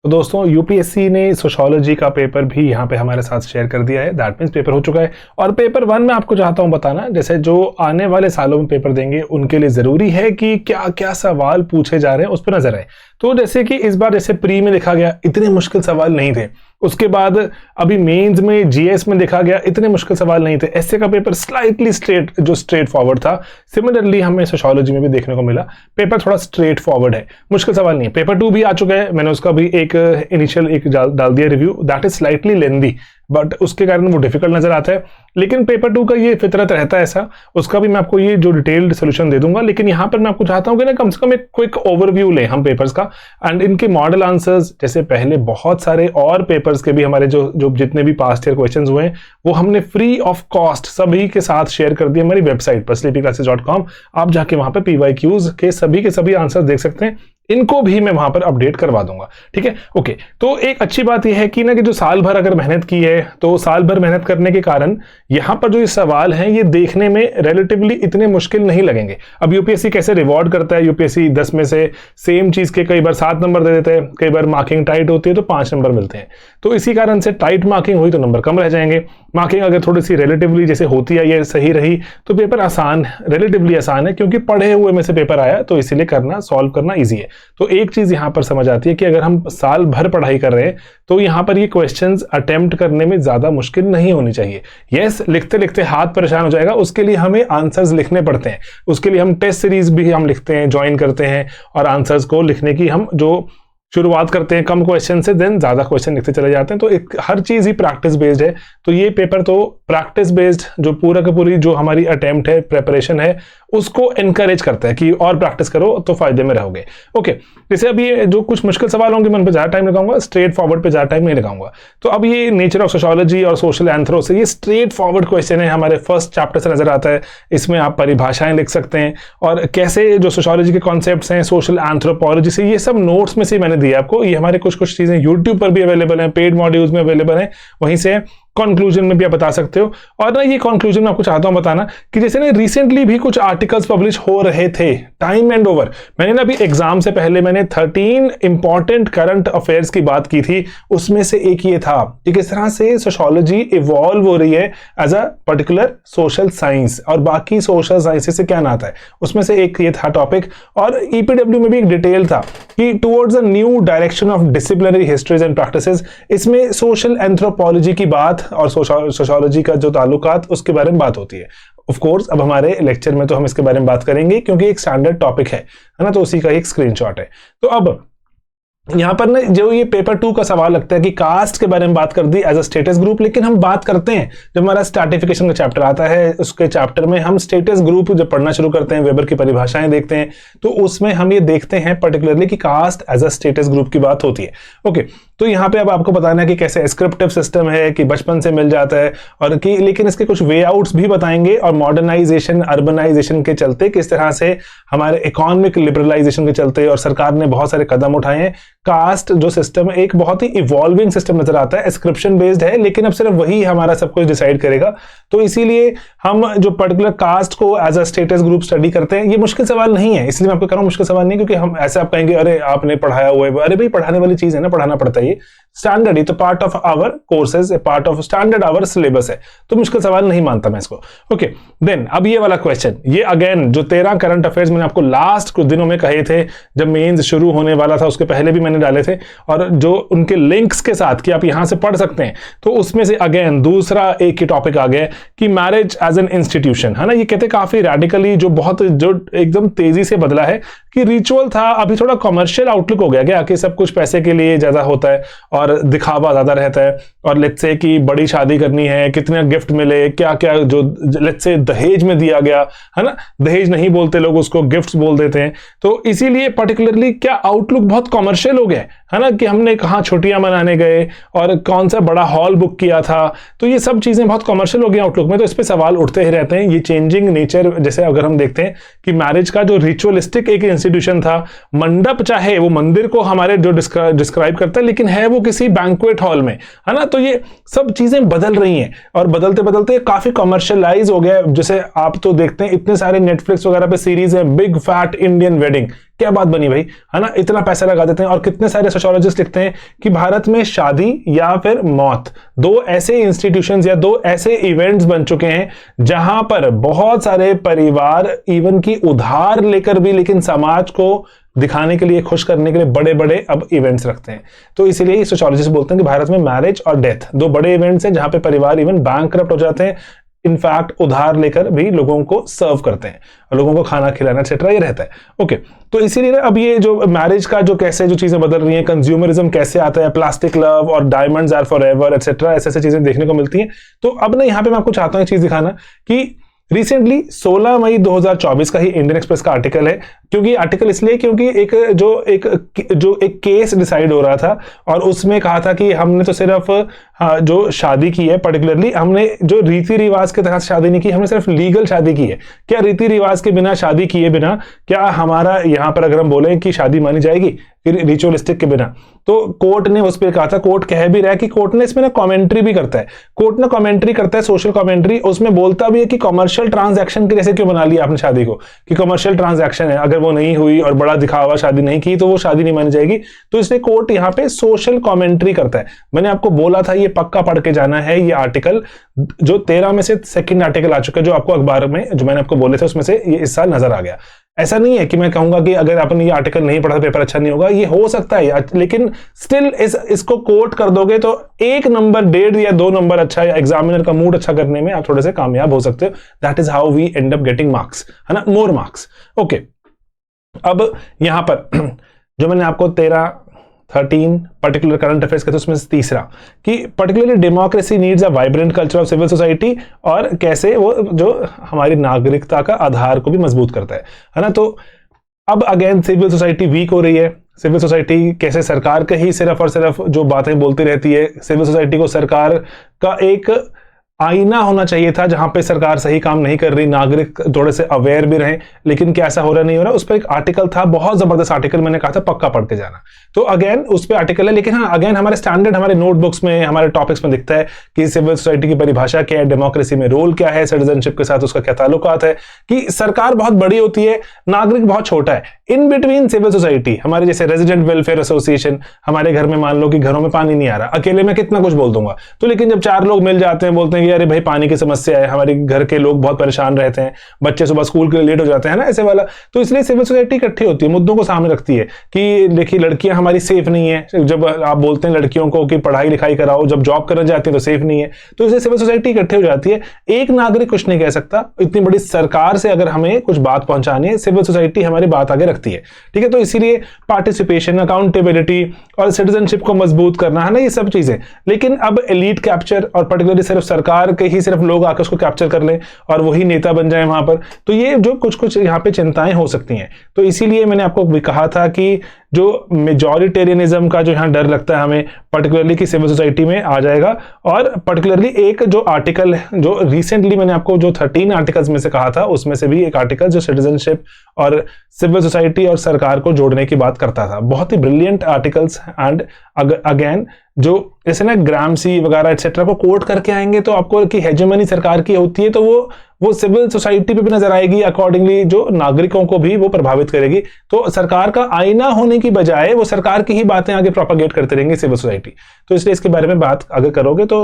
तो दोस्तों यूपीएससी ने सोशियोलॉजी का पेपर भी यहाँ पे हमारे साथ शेयर कर दिया है। दैट मीन्स पेपर हो चुका है। और पेपर 1 में आपको चाहता हूँ बताना, जैसे जो आने वाले सालों में पेपर देंगे उनके लिए जरूरी है कि क्या क्या सवाल पूछे जा रहे हैं उस पर नजर आए। तो जैसे कि इस बार जैसे प्री में लिखा गया इतने मुश्किल सवाल नहीं थे, उसके बाद अभी मेंस में जीएस में देखा गया इतने मुश्किल सवाल नहीं थे। एसए का पेपर स्लाइटली स्ट्रेट फॉरवर्ड था। सिमिलरली हमें सोशियोलॉजी में भी देखने को मिला, पेपर थोड़ा स्ट्रेट फॉरवर्ड है, मुश्किल सवाल नहीं है। पेपर 2 भी आ चुका है, मैंने उसका भी एक इनिशियल एक डाल दिया review. That is slightly lengthy, but उसके कारण वो डिफिकल्ट नजर आता है। लेकिन पेपर 2 का ये फितरत रहता है ऐसा, उसका भी मैं आपको ये जो डिटेल्ड सोल्यूशन दे दूंगा। लेकिन यहाँ पर मैं आपको चाहता हूँ कि ना कम से कम एक क्विक ओवरव्यू लें हम पेपर्स का, एंड इनके मॉडल आंसर्स। जैसे पहले बहुत सारे और पेपर्स के भी हमारे जो जितने भी पास्ट ईयर क्वेश्चंस हुए हैं वो हमने फ्री ऑफ कॉस्ट सभी के साथ शेयर कर दिए हमारी वेबसाइट पर sleepyclasses.com। आप जाके वहां पर PYQs के सभी आंसर देख सकते हैं। इनको भी मैं वहां पर अपडेट करवा दूंगा, ठीक है। ओके, तो एक अच्छी बात यह है कि ना कि जो साल भर अगर मेहनत की है तो साल भर मेहनत करने के कारण यहां पर जो ये सवाल हैं ये देखने में रिलेटिवली इतने मुश्किल नहीं लगेंगे। अब यूपीएससी कैसे रिवॉर्ड करता है, यूपीएससी 10 में से सेम चीज के कई बार 7 नंबर दे देते हैं, कई बार मार्किंग टाइट होती है तो 5 नंबर मिलते हैं। तो इसी कारण से टाइट मार्किंग हुई तो नंबर कम रह जाएंगे। मार्किंग अगर थोड़ी सी रिलेटिवली जैसे होती है ये सही रही तो पेपर आसान, रिलेटिवली आसान है, क्योंकि पढ़े हुए में से पेपर आया तो इसीलिए सॉल्व करना ईजी है। तो एक चीज यहां पर समझ आती है कि अगर हम साल भर पढ़ाई कर रहे हैं तो यहां पर ये क्वेश्चंस अटेम्प्ट करने में ज्यादा मुश्किल नहीं होनी चाहिए। यस, लिखते लिखते हाथ परेशान हो जाएगा, उसके लिए हमें आंसर्स लिखने पड़ते हैं, उसके लिए हम टेस्ट सीरीज भी हम लिखते हैं, ज्वाइन करते हैं और आंसर्स को लिखने की हम जो शुरुआत करते हैं कम क्वेश्चन से, देन ज्यादा क्वेश्चन लिखते चले जाते हैं। तो एक हर चीज ही प्रैक्टिस बेस्ड है। तो ये पेपर तो प्रैक्टिस बेस्ड जो पूरा का पूरी जो हमारी अटेम्प्ट है, प्रेपरेशन है, उसको एनकरेज करता है कि और प्रैक्टिस करो तो फायदे में रहोगे। ओके, जैसे अब ये जो कुछ मुश्किल सवाल होंगे मैं उन पर ज्यादा टाइम लगाऊंगा, स्ट्रेट फॉरवर्ड पे ज्यादा टाइम नहीं लगाऊंगा। तो अब ये नेचर ऑफ सोशियोलॉजी और सोशल एंथ्रो से ये स्ट्रेट फॉरवर्ड क्वेश्चन है, हमारे फर्स्ट चैप्टर से नजर आता है। इसमें आप परिभाषाएं लिख सकते हैं और कैसे जो सोशियोलॉजी के कॉन्सेप्ट्स हैं, सोशल एंथ्रोपोलॉजी से, ये सब नोट्स में से मैंने दिया आपको। ये हमारे कुछ चीजें यूट्यूब पर भी अवेलेबल हैं, पेड मॉड्यूल्स में अवेलेबल हैं, वहीं से कंक्लूजन में भी आप बता सकते हो। और ना ये कंक्लूजन में आपको चाहता हूं बताना कि जैसे ना रिसेंटली भी कुछ आर्टिकल्स पब्लिश हो रहे थे, टाइम एंड ओवर। मैंने ना अभी एग्जाम से पहले मैंने 13 इंपॉर्टेंट करंट अफेयर्स की बात की थी, उसमें से एक ये था कि किस तरह से सोशियोलॉजी इवॉल्व हो रही है as a particular social science और बाकी सोशल साइंसेस से क्या नाता है, उसमें से एक ये था टॉपिक। और ईपीडब्ल्यू में भी एक डिटेल था कि towards a new direction of disciplinary histories and practices. इसमें सोशल एंथ्रोपोलॉजी की बात और सोशियोलॉजी का जो ताल्लुकात उसके बारे में बात होती है। ऑफ कोर्स अब हमारे लेक्चर में तो हम इसके बारे में बात करेंगे क्योंकि एक स्टैंडर्ड टॉपिक है ना, तो उसी का एक स्क्रीनशॉट है। तो अब यहां पर ना जो ये पेपर 2 का सवाल लगता है कि कास्ट के बारे में बात कर दी एज अ स्टेटस ग्रुप, लेकिन हम बात करते हैं जब हमारा स्ट्रैटिफिकेशन का चैप्टर आता है, उसके चैप्टर में हम स्टेटस ग्रुप जब पढ़ना शुरू करते हैं, वेबर की परिभाषाएं देखते हैं, तो उसमें हम ये देखते हैं पर्टिकुलरली कि caste as a status group की बात होती है। ओके, तो यहाँ पे अब आपको बताना है कि कैसे एस्क्रिप्टिव सिस्टम है कि बचपन से मिल जाता है, और कि लेकिन इसके कुछ वे आउट्स भी बताएंगे, और मॉडर्नाइजेशन अर्बनाइजेशन के चलते किस तरह से हमारे इकोनॉमिक लिबरलाइजेशन के चलते और सरकार ने बहुत सारे कदम उठाए हैं, कास्ट जो सिस्टम एक बहुत ही इवॉल्विंग सिस्टम नजर आता है, एस्क्रिप्शन बेस्ड है, लेकिन अब सिर्फ वही हमारा सब कुछ डिसाइड करेगा। तो इसीलिए हम जो पर्टिकुलर कास्ट को as a status group study करते हैं, ये मुश्किल सवाल नहीं है, इसलिए मैं आपको कह रहा हूं मुश्किल सवाल नहीं, क्योंकि हम ऐसे आप कहेंगे अरे आपने पढ़ाया हुआ है, अरे भाई पढ़ाने वाली चीज है ना, पढ़ाना पड़ता है, ये स्टैंडर्ड, ये तो part of our courses, part of standard our syllabus है, तो मुश्किल सवाल नहीं मानता मैं इसको। ओके, देन अब ये वाला क्वेश्चन, ये अगेन जो 13 करंट अफेयर्स मैंने आपको लास्ट कुछ दिनों में कहे थे जब मेंस शुरू होने वाला था, उसके पहले भी मैंने डाले थे, और जो उनके लिंक्स के साथ कि आप यहां से पढ़ सकते हैं, तो उसमें से अगेन दूसरा एक ही टॉपिक आ गया कि मैरिज एज एन इंस्टीट्यूशन, है ना। ये कहते काफी रेडिकली जो एकदम तेजी से बदला है कि रिचुअल था, अभी थोड़ा कमर्शियल आउटलुक हो गया क्या कि सब कुछ पैसे के लिए ज्यादा होता है और दिखावा ज्यादा रहता है, और लेट्स से कि बड़ी शादी करनी है, कितने गिफ्ट मिले, क्या क्या जो लेट्स से दहेज में दिया गया, है ना, दहेज नहीं बोलते लोग, उसको गिफ्ट्स बोल देते हैं। तो इसीलिए पर्टिकुलरली क्या आउटलुक बहुत कमर्शियल हो गया है ना, कि हमने कहाँ छुट्टियां मनाने गए और कौन सा बड़ा हॉल बुक किया था, तो ये सब चीजें बहुत कमर्शियल हो गई आउटलुक में। तो इस पे सवाल उठते ही रहते हैं। ये चेंजिंग नेचर, जैसे अगर हम देखते हैं कि मैरिज का जो रिचुअलिस्टिक एक इंस्टीट्यूशन था, मंडप चाहे वो मंदिर को हमारे जो डिस्क्राइब करता है, लेकिन है वो किसी बैंक्वेट हॉल में, है ना। तो ये सब चीजें बदल रही हैं और बदलते बदलते काफी कमर्शियलाइज हो गया। जैसे आप तो देखते हैं इतने सारे नेटफ्लिक्स वगैरह पे सीरीज है, बिग फैट इंडियन वेडिंग, क्या बात बनी भाई, है ना, इतना पैसा लगा देते हैं। और कितने सारे सोशियोलॉजिस्ट लिखते हैं कि भारत में शादी या फिर मौत दो ऐसे इंस्टीट्यूशंस या दो ऐसे इवेंट्स बन चुके हैं जहां पर बहुत सारे परिवार इवन की उधार लेकर भी लेकिन समाज को दिखाने के लिए, खुश करने के लिए बड़े बड़े अब इवेंट्स रखते हैं। तो इसीलिए सोशियोलॉजिस्ट बोलते हैं कि भारत में मैरिज और डेथ दो बड़े इवेंट्स हैं जहां पे परिवार इवन बैंकरप्ट हो जाते हैं, इनफैक्ट उधार लेकर भी लोगों को सर्व करते हैं और लोगों को खाना खिलाना एक्सेट्रा ये रहता है। ओके, तो इसीलिए अब ये जो मैरिज का जो कैसे जो चीजें बदल रही हैं, कंज्यूमरिज्म कैसे आता है, प्लास्टिक लव और डायमंड्स आर फॉरएवर एक्सेट्रा, ऐसे ऐसे चीजें देखने को मिलती हैं। तो अब ना यहाँ पे मैं आपको चाहता हूँ एक चीज दिखाना कि रिसेंटली 16 मई 2024 का ही इंडियन एक्सप्रेस का आर्टिकल है, क्योंकि आर्टिकल इसलिए क्योंकि एक केस डिसाइड हो रहा था और उसमें कहा था कि हमने तो सिर्फ जो शादी की है, पर्टिकुलरली हमने जो रीति रिवाज के तहत शादी नहीं की, हमने सिर्फ लीगल शादी की है। क्या रीति रिवाज के बिना, शादी किए बिना क्या हमारा यहाँ पर अगर हम बोले कि शादी मानी जाएगी रिचुअलिस्टिक के बिना? तो कोर्ट ने उस पर कहा था, कोर्ट कह भी रहा है कि कोर्ट ने इसमें ना कमेंट्री भी करता है, कोर्ट ना कमेंट्री करता है, सोशल कमेंट्री, उसमें बोलता भी है कि कमर्शियल ट्रांजैक्शन के जैसे क्यों बना लिया आपने शादी को, कि कमर्शियल ट्रांजैक्शन है, अगर वो नहीं हुई और बड़ा दिखावा शादी नहीं की तो वो शादी नहीं मानी जाएगी। तो इसलिए कोर्ट यहाँ पे सोशल कमेंट्री करता है। मैंने आपको बोला था ये पक्का पढ़ के जाना है, ये आर्टिकल जो 13 में से सेकंड आर्टिकल आ चुका है, जो आपको अखबार में जो मैंने आपको बोले थे उसमें से ये इस साल नजर आ गया। ऐसा नहीं है कि मैं कहूंगा कि अगर आपने ये आर्टिकल नहीं पढ़ा तो पेपर अच्छा नहीं होगा, ये हो सकता है, लेकिन स्टिल इसको कोट कर दोगे तो 1 नंबर 1.5 या 2 नंबर अच्छा, या एग्जामिनर का मूड अच्छा करने में आप थोड़े से कामयाब हो सकते हो। That is how we end up getting marks, है ना, मोर मार्क्स। ओके, अब यहां पर जो मैंने आपको 13 पर्टिकुलर करंट अफेयर्स के, तो उसमें से तीसरा कि particularly democracy needs a vibrant culture of civil society, और कैसे वो जो हमारी नागरिकता का आधार को भी मजबूत करता है ना। तो अब अगेन सिविल सोसाइटी वीक हो रही है। सिविल सोसाइटी कैसे सरकार के ही सिर्फ और सिर्फ जो बातें बोलती रहती है, सिविल सोसाइटी को सरकार का एक आईना होना चाहिए था जहां पे सरकार सही काम नहीं कर रही, नागरिक थोड़े से अवेयर भी रहे, लेकिन क्या ऐसा हो रहा नहीं हो रहा। उस पर एक आर्टिकल था, बहुत जबरदस्त आर्टिकल, मैंने कहा था पक्का पढ़ के जाना। तो अगेन उस पर आर्टिकल है, लेकिन हाँ अगेन हमारे स्टैंडर्ड, हमारे नोटबुक्स में, हमारे टॉपिक्स में दिखता है कि सिविल सोसाइटी की परिभाषा क्या है, डेमोक्रेसी में रोल क्या है, सिटीजनशिप के साथ उसका क्या ताल्लुकात है, कि सरकार बहुत बड़ी होती है, नागरिक बहुत छोटा है। इन बिटवीन सिविल सोसाइटी, हमारे जैसे रेजिडेंट वेलफेयर एसोसिएशन, हमारे घर में मान लो कि घरों में पानी नहीं आ रहा, अकेले में कितना कुछ बोल दूंगा, तो लेकिन जब 4 लोग मिल जाते हैं, बोलते हैं कि अरे भाई पानी की समस्या है, हमारे घर के लोग बहुत परेशान रहते हैं, बच्चे सुबह स्कूल के लिए लेट हो जाते हैं ना, ऐसे वाला, तो इसलिए सिविल सोसाइटी इकट्ठी होती है, मुद्दों को सामने रखती है कि देखिए लड़कियां हमारी सेफ नहीं है। जब आप बोलते हैं लड़कियों को कि पढ़ाई लिखाई कराओ, जब जॉब करने जाती है तो सेफ नहीं है, तो इसलिए सिविल सोसाइटी इकट्ठी हो जाती है। एक नागरिक कुछ नहीं कह सकता, इतनी बड़ी सरकार से अगर हमें कुछ बात पहुंचानी है, सिविल सोसाइटी हमारी बात आगे रखती है, ठीक है। तो इसीलिए पार्टिसिपेशन, अकाउंटेबिलिटी और सिटीजनशिप को मजबूत करना, है ना, ये सब चीजें। लेकिन अब एलीट कैप्चर और पर्टिकुलरली सिर्फ सरकार के ही सिर्फ लोग आकर उसको कैप्चर कर लें और वही नेता बन जाए वहां पर, तो ये जो कुछ कुछ यहाँ पे चिंताएं हो सकती हैं। तो इसीलिए मैंने आपको भी कहा था कि जो मेजॉरिटेरियनिज्म का जो यहाँ डर लगता है हमें, पर्टिकुलरली कि सिविल सोसाइटी में आ जाएगा। और पर्टिकुलरली एक जो आर्टिकल जो रिसेंटली मैंने आपको जो 13 आर्टिकल्स में से कहा था, उसमें से भी एक आर्टिकल जो सिटीजनशिप और सिविल सोसाइटी और सरकार को जोड़ने की बात करता था। बहुत ही ब्रिलियंट आर्टिकल्स। एंड अगेन जो जैसे ना ग्रामसी वगैरह एक्सेट्रा को कोट करके आएंगे तो आपको कि हेजेमनी सरकार की होती है, तो वो सिविल सोसाइटी पे भी नजर आएगी, अकॉर्डिंगली जो नागरिकों को भी वो प्रभावित करेगी। तो सरकार का आईना होने की बजाय वो सरकार की ही बातें आगे प्रोपेगेट करते रहेंगे सिविल सोसाइटी। तो इसलिए इसके बारे में बात अगर करोगे तो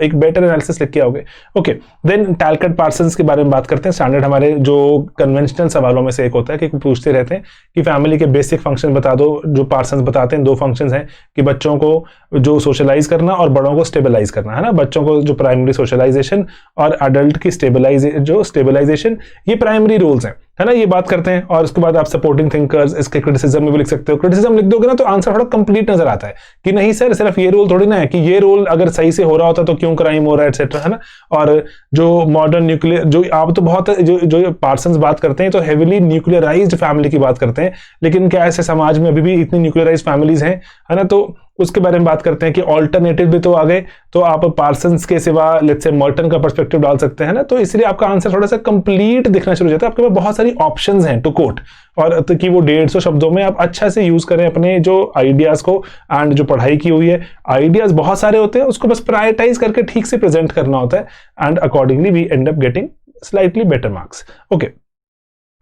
एक बेटर एनालिसिस लिख के आओगे। ओके, देन टैलकट पार्सन्स के बारे में बात करते हैं। स्टैंडर्ड हमारे जो कन्वेंशनल सवालों में से एक होता है कि पूछते रहते हैं कि फैमिली के बेसिक फंक्शन बता दो। जो पार्सन्स बताते हैं 2 फंक्शंस हैं कि बच्चों को जो सोशलाइज करना और बड़ों को स्टेबलाइज करना, है ना। बच्चों को जो प्राइमरी सोशलाइजेशन और अडल्ट की स्टेबलाइजेशन, ये प्राइमरी रोल्स हैं, है ना, ये बात करते हैं। और उसके बाद आप सपोर्टिंग थिंकर्स, इसके क्रिटिसिज्म में भी लिख सकते हो। क्रिटिसिज्म लिख दोगे ना तो आंसर थोड़ा कंप्लीट नजर आता है कि नहीं सर सिर्फ ये रोल थोड़ी ना है, कि ये रोल अगर सही से हो रहा होता तो क्यों क्राइम हो रहा है एक्सेट्रा, है ना। और जो मॉडर्न न्यूक्लियर, जो आप तो बहुत जो पार्सन्स बात करते हैं तो हेविली न्यूक्लियराइज्ड फैमिली की बात करते हैं, लेकिन क्या ऐसे समाज में अभी भी इतनी न्यूक्लियराइज्ड फैमिलीज हैं, है ना। तो उसके बारे में बात करते हैं कि ऑल्टरनेटिव भी तो आ गए, तो आप पार्सन्स के सिवा लेट्स से मर्टन का पर्सपेक्टिव डाल सकते हैं ना। तो इसलिए आपका आंसर थोड़ा सा कंप्लीट दिखना शुरू हो जाता है। आपके पास बहुत सारी ऑप्शंस हैं टू कोट, और तो कि वो 150 शब्दों में आप अच्छा से यूज करें अपने जो आइडियाज को। एंड जो पढ़ाई की हुई है, आइडियाज बहुत सारे होते हैं, उसको बस प्रायोरिटाइज करके ठीक से प्रेजेंट करना होता है, and accordingly we end up getting slightly better marks. Okay,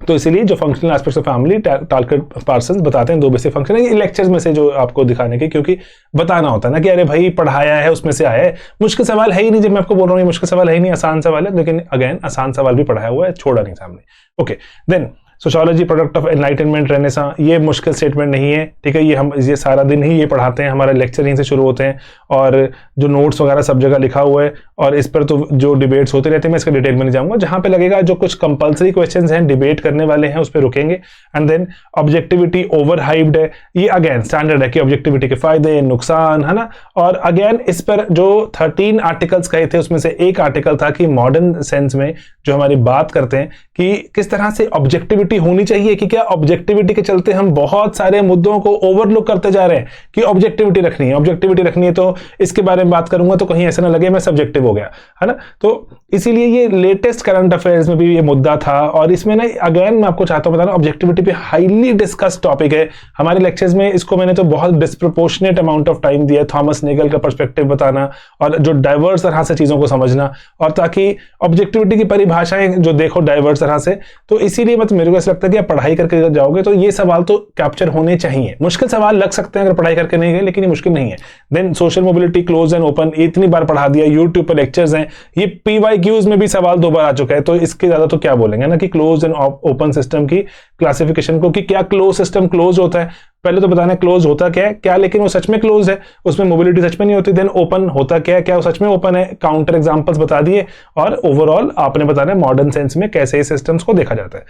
तो इसीलिए जो functional aspects of family Talcott Parsons बताते हैं 2 बेसिक फंक्शन है लेक्चर्स में से जो आपको दिखाने के, क्योंकि बताना होता है ना कि अरे भाई पढ़ाया है उसमें से आया है, मुश्किल सवाल है ही नहीं। जब मैं आपको बोल रहा हूँ मुश्किल सवाल है ही नहीं, आसान सवाल है, लेकिन अगेन आसान सवाल भी पढ़ाया हुआ है, छोड़ा नहीं सामने। Okay, then sociology product of enlightenment renaissance, ये मुश्किल स्टेटमेंट नहीं है, ठीक है। ये सारा दिन ही ये पढ़ाते हैं, हमारे लेक्चर यहीं से शुरू होते हैं और जो नोट्स वगैरह सब जगह लिखा हुआ है और इस पर तो जो डिबेट्स होते रहते हैं, मैं इसका डिटेल में नहीं जाऊंगा। जहां पे लगेगा जो कुछ कंपलसरी क्वेश्चंस हैं डिबेट करने वाले हैं उस पर रुकेंगे। And then objectivity over hyped है, ये अगेन स्टैंडर्ड है कि ऑब्जेक्टिविटी के फायदे नुकसान है ना। और अगेन इस पर जो 13 आर्टिकल्स कहे थे उसमें से एक आर्टिकल था कि मॉडर्न सेंस में जो हमारी बात करते हैं कि किस तरह से ऑब्जेक्टिविटी होनी चाहिए, कि क्या ऑब्जेक्टिविटी के चलते हम बहुत सारे मुद्दों को ओवरलुक करते जा रहे हैं कि ऑब्जेक्टिविटी रखनी है, ऑब्जेक्टिविटी रखनी है, तो इसके बारे में बात करूंगा तो कहीं ऐसा ना लगे मैं सब्जेक्टिव हो गया, है ना। तो इसीलिए ये लेटेस्ट करंट अफेयर्स में भी ये मुद्दा था और इसमें ना अगेन मैं आपको चाहता हूं बताना, ऑब्जेक्टिविटी पे हाईली डिस्कस टॉपिक है हमारे लेक्चर्स में। इसको मैंने तो बहुत डिस्प्रोपोर्शनेट अमाउंट ऑफ टाइम दिया, थॉमस नेगल का पर्सपेक्टिव बताना और जो डाइवर्स तरह से चीजों को समझना, और ताकि ऑब्जेक्टिविटी की परिभाषाएं जो देखो डाइवर्स तरह से। तो इसीलिए मतलब मेरे को ऐसा लगता है कि आप पढ़ाई करके जाओगे तो ये सवाल तो कैप्चर होने चाहिए। मुश्किल सवाल लग सकते हैं अगर पढ़ाई करके नहीं गए, लेकिन ये मुश्किल नहीं है। Then social mobility close and open, इतनी बार पढ़ा दिया, यूट्यूब पर लेक्चर्स हैं, ये PYQs में भी सवाल 2 बार आ चुका है, तो इसके ज्यादा तो क्या बोलेंगे ना कि क्लोज एंड ओपन सिस्टम की क्लासिफिकेशन को, कि क्या क्लोज सिस्टम क्लोज होता है, पहले तो बताना क्लोज होता क्या है, क्या लेकिन वो सच में क्लोज है, उसमें मोबिलिटी सच में नहीं होती। देन ओपन होता क्या है, क्या वो सच में ओपन है, काउंटर एग्जांपल्स बता दिए, और ओवरऑल आपने बताना है मॉडर्न सेंस में कैसे इस सिस्टम्स को देखा जाता है।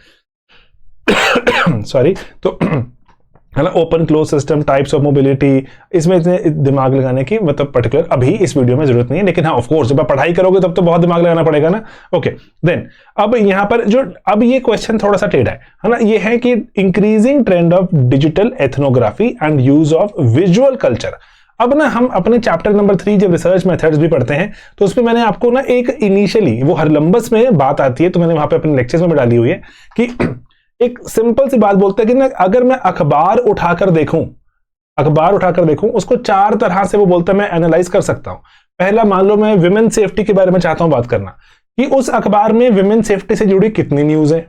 सॉरी, तो है ना, open close system, types of mobility, इसमें इतने दिमाग लगाने की मतलब पर्टिकुलर अभी इस वीडियो में जरूरत नहीं है, लेकिन हाँ ऑफ कोर्स जब आप पढ़ाई करोगे तब तो बहुत दिमाग लगाना पड़ेगा ना। ओके, देन अब यहां पर जो अब ये क्वेश्चन थोड़ा सा टेढ़ा है ना, ये है कि increasing trend of digital ethnography and use of visual culture. अब ना हम अपने चैप्टर नंबर 3 जब रिसर्च मेथड्स भी पढ़ते हैं तो उसमें मैंने आपको ना एक इनिशियली वो हरलंबस में बात आती है, तो मैंने वहां पे अपने लेक्चर्स में डाली हुई है कि एक सिंपल सी बात बोलते हैं कि ना अगर मैं अखबार उठाकर देखूं उसको 4 तरह से वो बोलता है मैं एनालाइज कर सकता हूं। पहला, मान लो मैं विमेन सेफ्टी के बारे में चाहता हूं बात करना, कि उस अखबार में विमेन सेफ्टी से जुड़ी कितनी न्यूज है।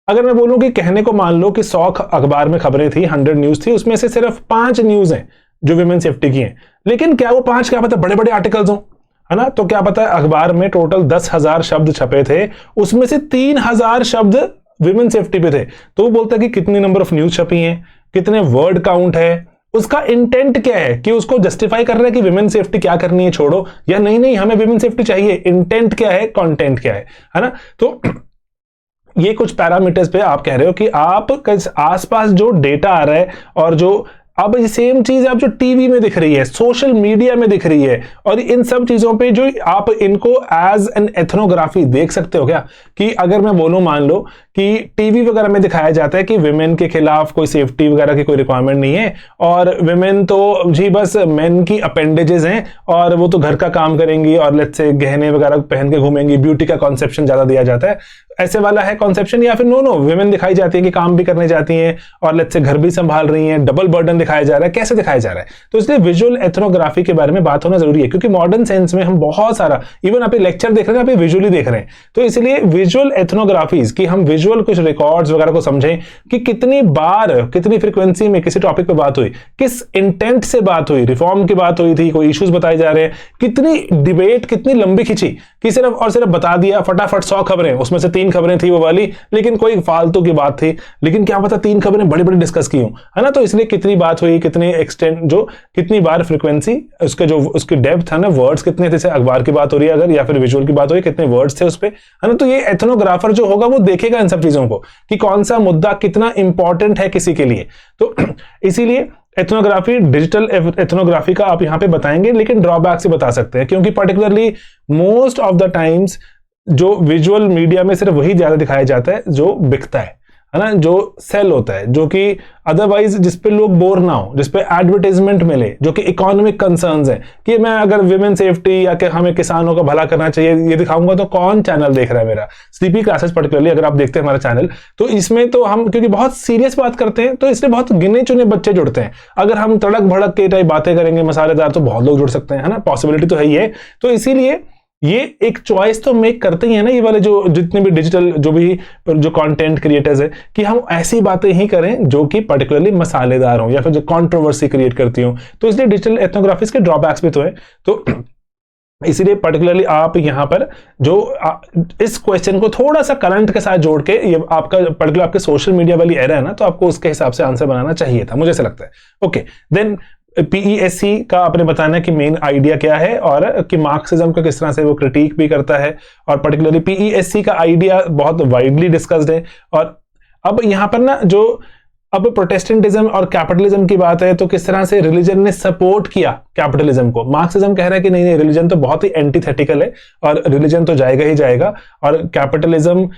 अगर मैं बोलूं कि कहने को मान लो कि 100 अखबार में खबरें थी, 100 न्यूज थी, उसमें से सिर्फ 5 न्यूज हैं जो विमेन सेफ्टी की हैं, लेकिन क्या वो 5 क्या पता बड़े बड़े आर्टिकल्स हों, है ना। तो क्या पता है अखबार में टोटल 10,000 शब्द छपे थे, उसमें से 3,000 शब्द विमेन सेफ्टी पे थे। तो वो बोलता है कि कितनी नंबर ऑफ न्यूज छपी हैं, कितने वर्ड काउंट है, उसका इंटेंट क्या है, कि उसको जस्टिफाई कर रहा है कि विमेन सेफ्टी क्या करनी है छोड़ो, या नहीं हमें विमेन सेफ्टी चाहिए, इंटेंट क्या है, कंटेंट क्या है ना। तो ये कुछ पैरामीटर्स पे आप कह रहे हो कि आप आसपास जो डेटा आ रहा है और जो अब ये सेम चीज आप जो टीवी में दिख रही है, सोशल मीडिया में दिख रही है, और इन सब चीजों पे जो आप इनको एज एन एथनोग्राफी देख सकते हो क्या, कि अगर मैं बोलूं मान लो कि टीवी वगैरह में दिखाया जाता है कि विमेन के खिलाफ कोई सेफ्टी वगैरह की कोई रिक्वायरमेंट नहीं है और विमेन तो जी बस मेन की अपेंडेजेस हैं और वो तो घर का काम करेंगी और लेट्स से गहने वगैरह पहन के घूमेंगी, ब्यूटी का कॉन्सेप्शन ज्यादा दिया जाता है, ऐसे वाला है कॉन्सेप्शन। या फिर नो विमेन दिखाई जाती है कि काम भी करने जाती हैं और लेट्स से घर भी संभाल रही हैं, डबल बर्डन दिखाया जा रहा है, कैसे दिखाया जा रहा है। तो इसलिए विजुअल एथनोग्राफी के बारे में बात होना जरूरी है, क्योंकि मॉडर्न सेंस में हम बहुत सारा इवन आप लेक्चर देख रहे हैं, आप विजुअली देख रहे हैं, तो इसलिए विजुअल एथनोग्राफीज की हम विजुअल कुछ रिकॉर्ड्स वगैरह को समझें कि कितनी बार कितनी फ्रीक्वेंसी में किसी टॉपिक पे बात हुई, किस इंटेंट से बात हुई, रिफॉर्म की बात हुई थी, कोई इश्यूज बताए जा रहे हैं, कितनी डिबेट कितनी लंबी खिंची, कि सिर्फ और सिर्फ बता दिया फटाफट 100 खबरें, उसमें से 3 खबरें थी वो वाली, लेकिन कोई फालतू की बात थी, लेकिन क्या पता 3 खबरें बड़ी बड़ी डिस्कस की हूं, है ना। तो इसलिए कितनी बात हुई, कितनी एक्सटेंड जो कितनी बार फ्रीक्वेंसी, उसके जो उसकी डेप्थ है ना, वर्ड्स कितने थे, अखबार की बात हो रही है अगर या फिर विजुअल की बात हो रही है, कितने वर्ड्स थे उस पे, है ना। तो ये एथनोग्राफर जो होगा वो देखेगा इन सब चीजों को कि कौन सा मुद्दा कितना इंपॉर्टेंट है किसी के लिए। तो इसीलिए एथनोग्राफी, डिजिटल एथनोग्राफी का आप यहां पे बताएंगे, लेकिन ड्रॉबैक से बता सकते हैं, क्योंकि particularly most of the times जो विजुअल मीडिया में सिर्फ वही ज्यादा दिखाया जाता है जो बिकता है ना, जो सेल होता है, जो कि अदरवाइज जिसपे लोग बोर ना हो, जिसपे एडवर्टाइजमेंट मिले, जो कि इकोनॉमिक कंसर्न्स है, कि मैं अगर विमेन सेफ्टी या कि हमें किसानों का भला करना चाहिए ये दिखाऊंगा तो कौन चैनल देख रहा है मेरा। स्लीपी क्लासेस पर्टिकुलरली अगर आप देखते हैं हमारा चैनल, तो इसमें तो हम क्योंकि बहुत सीरियस बात करते हैं तो इसलिए बहुत गिने चुने बच्चे जुड़ते हैं। अगर हम तड़क भड़क के टाइप बातें करेंगे मसालेदार तो बहुत लोग जुड़ सकते हैं, है ना, पॉसिबिलिटी तो है ही है। तो इसीलिए ये एक चॉइस तो मेक करते ही है ना ये वाले जो जितने भी डिजिटल जो कंटेंट क्रिएटर्स है, कि हम ऐसी बातें ही करें जो कि पर्टिकुलरली मसालेदार हो या फिर जो कंट्रोवर्सी क्रिएट करती हो। तो इसलिए डिजिटल एथनोग्राफीज के ड्रॉबैक्स भी तो है। तो इसीलिए पर्टिकुलरली आप यहां पर जो इस क्वेश्चन को थोड़ा सा करंट के साथ जोड़ के, ये आपका पर्टिकुलर आपके सोशल मीडिया वाली एरा है ना, तो आपको उसके हिसाब से आंसर बनाना चाहिए था, मुझे ऐसा लगता है। ओके, देन पीईएससी का आपने बताना है कि मेन आइडिया क्या है और कि मार्क्सिज्म को किस तरह से वो क्रिटिक भी करता है, और पर्टिकुलरली पीईएससी का आइडिया बहुत वाइडली डिस्कस्ड है। और अब यहां पर ना जो अब प्रोटेस्टेंटिज्म और कैपिटलिज्म की बात है, तो किस तरह से रिलीजन ने सपोर्ट किया कैपिटलिज्म को। मार्क्सिज्म कह रहा है कि नहीं नहीं, रिलीजन तो बहुत ही एंटीथेटिकल है और रिलीजन तो जाएगा ही जाएगा, और कैपिटलिज्म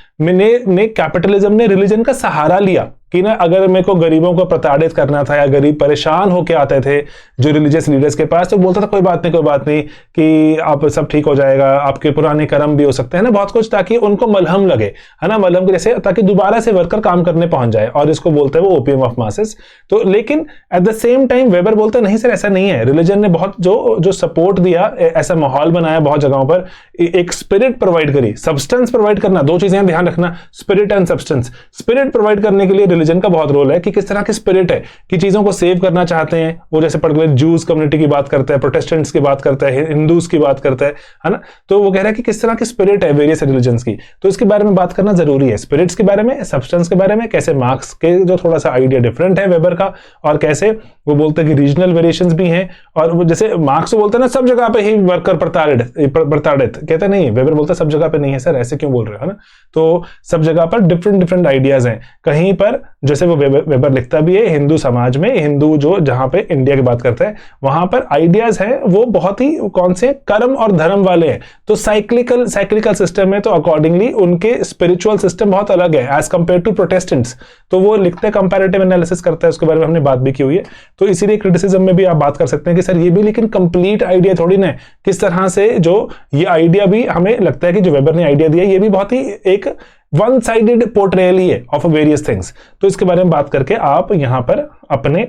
ने रिलीजन का सहारा लिया कि ना अगर मेरे को गरीबों को प्रताड़ित करना था या गरीब परेशान होके आते थे जो रिलीजियस लीडर्स के पास, तो बोलता था कोई बात नहीं कि आप सब ठीक हो जाएगा, आपके पुराने कर्म भी हो सकते हैं ना, बहुत कुछ, ताकि उनको मलहम लगे, है ना, मलहम के जैसे, ताकि दोबारा से वर्कर काम करने पहुंच जाए, और इसको बोलते हैं वो ओपियम ऑफ मासेस। तो लेकिन at the same time weber बोलते नहीं सर ऐसा नहीं है, रिलीजन ने बहुत जो सपोर्ट दिया, ऐसा माहौल बनाया बहुत जगहों पर, एक स्पिरिट प्रोवाइड करी, सब्सटेंस प्रोवाइड करना, दो चीजें ध्यान रखना, spirit and substance. Spirit provide करने के लिए रिलीजन का बहुत रोल है कि किस तरह की स्पिरिट है कि चीजों को सेव करना चाहते हैं वो, जैसे पर्टिकुलर जूस कम्युनिटी की बात करता है, प्रोटेस्टेंट्स की बात करता है, हिंदूज की बात करता है ना, तो वो कह रहा है कि किस तरह की स्पिरिट है वेरियस रिलीजन्स की, तो इसके बारे में बात करना जरूरी है, स्पिरिट्स के बारे में, सब्सटेंस के बारे में, कैसे मार्क्स के जो थोड़ा सा आइडिया डिफरेंट है वेबर का, और कैसे वो बोलते हैं कि रीजनल वेरिएशंस भी हैं, और वो जैसे मार्क्स बोलते हैं ना सब जगह पे ही वर्कर प्रताड़ित, कहते नहीं, वेबर बोलता सब जगह पे नहीं है सर, ऐसे क्यों बोल रहे हो, है ना। तो सब जगह पर डिफरेंट आइडियाज हैं, कहीं पर जैसे वो वेबर लिखता भी है, हिंदू समाज में, हिंदू जो जहां पे इंडिया की बात करता है वहां पर आइडियाज हैं वो बहुत ही कौन से कर्म और धर्म वाले हैं, तो साइक्लिकल सिस्टम है, तो अकॉर्डिंगली उनके स्पिरिचुअल सिस्टम बहुत अलग है एज कंपेयर टू प्रोटेस्टेंट्स। तो वो लिखते हैं, कंपैरेटिव एनालिसिस करता है, उसके बारे में हमने बात भी की हुई है। तो इसीलिए क्रिटिसिज्म में भी आप बात कर सकते हैं कि सर ये भी लेकिन कंप्लीट आइडिया थोड़ी ना, किस तरह से जो ये आइडिया भी हमें लगता है कि जो वेबर ने आइडिया दिया ये भी बहुत ही एक वन साइडेड पोर्ट्रेयल ही है ऑफ वेरियस थिंग्स। तो इसके बारे में बात करके आप यहां पर अपने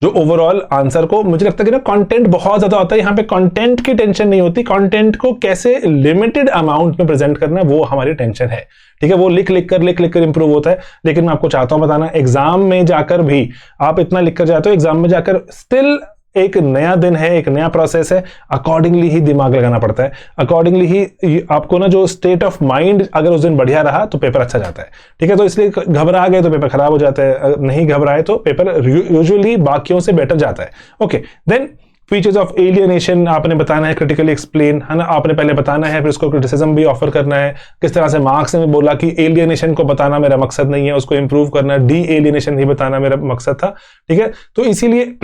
जो ओवरऑल आंसर को, मुझे लगता है कि ना कंटेंट बहुत ज्यादा होता है, यहाँ पे कंटेंट की टेंशन नहीं होती, कंटेंट को कैसे लिमिटेड अमाउंट में प्रेजेंट करना है वो हमारी टेंशन है, ठीक है। वो लिख कर इंप्रूव होता है, लेकिन मैं आपको चाहता हूं बताना, एग्जाम में जाकर भी आप इतना लिख कर जाते हो, एग्जाम में जाकर स्टिल एक नया दिन है, एक नया प्रोसेस है, अकॉर्डिंगली ही दिमाग लगाना पड़ता है, अकॉर्डिंगली ही आपको ना जो स्टेट ऑफ माइंड अगर उस दिन बढ़िया रहा तो पेपर अच्छा जाता है, ठीक है। तो इसलिए घबरा गए तो पेपर खराब हो जाता है, नहीं घबराए तो पेपर यूजुअली बाकियों से बेटर जाता है। Okay, then features of alienation आपने बताना है, क्रिटिकली एक्सप्लेन, है ना, आपने पहले बताना है, फिर उसको क्रिटिसिज्म भी ऑफर करना है, किस तरह से मार्क्स ने बोला कि एलियनेशन को बताना मेरा मकसद नहीं है, उसको इंप्रूव करना, डी एलियनेशन ही बताना मेरा मकसद था, ठीक है। तो इसीलिए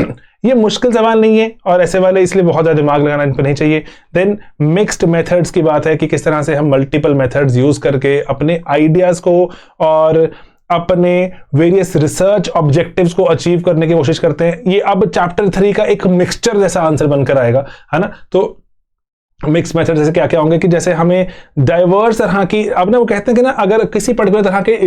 ये मुश्किल सवाल नहीं है, और ऐसे वाले इसलिए बहुत ज्यादा दिमाग लगाना इन पर नहीं चाहिए। देन मिक्स्ड मेथड्स की बात है कि किस तरह से हम मल्टीपल मेथड्स यूज करके अपने आइडियाज को और अपने वेरियस रिसर्च ऑब्जेक्टिव्स को अचीव करने की कोशिश करते हैं। ये अब चैप्टर 3 का एक मिक्सचर जैसा आंसर बनकर आएगा, है ना। तो मिक्स मेथड जैसे क्या क्या होंगे कि जैसे हमें डाइवर्स तरह की, अब ना वो कहते हैं कि ना अगर किसी पर्टिकुलर तरह के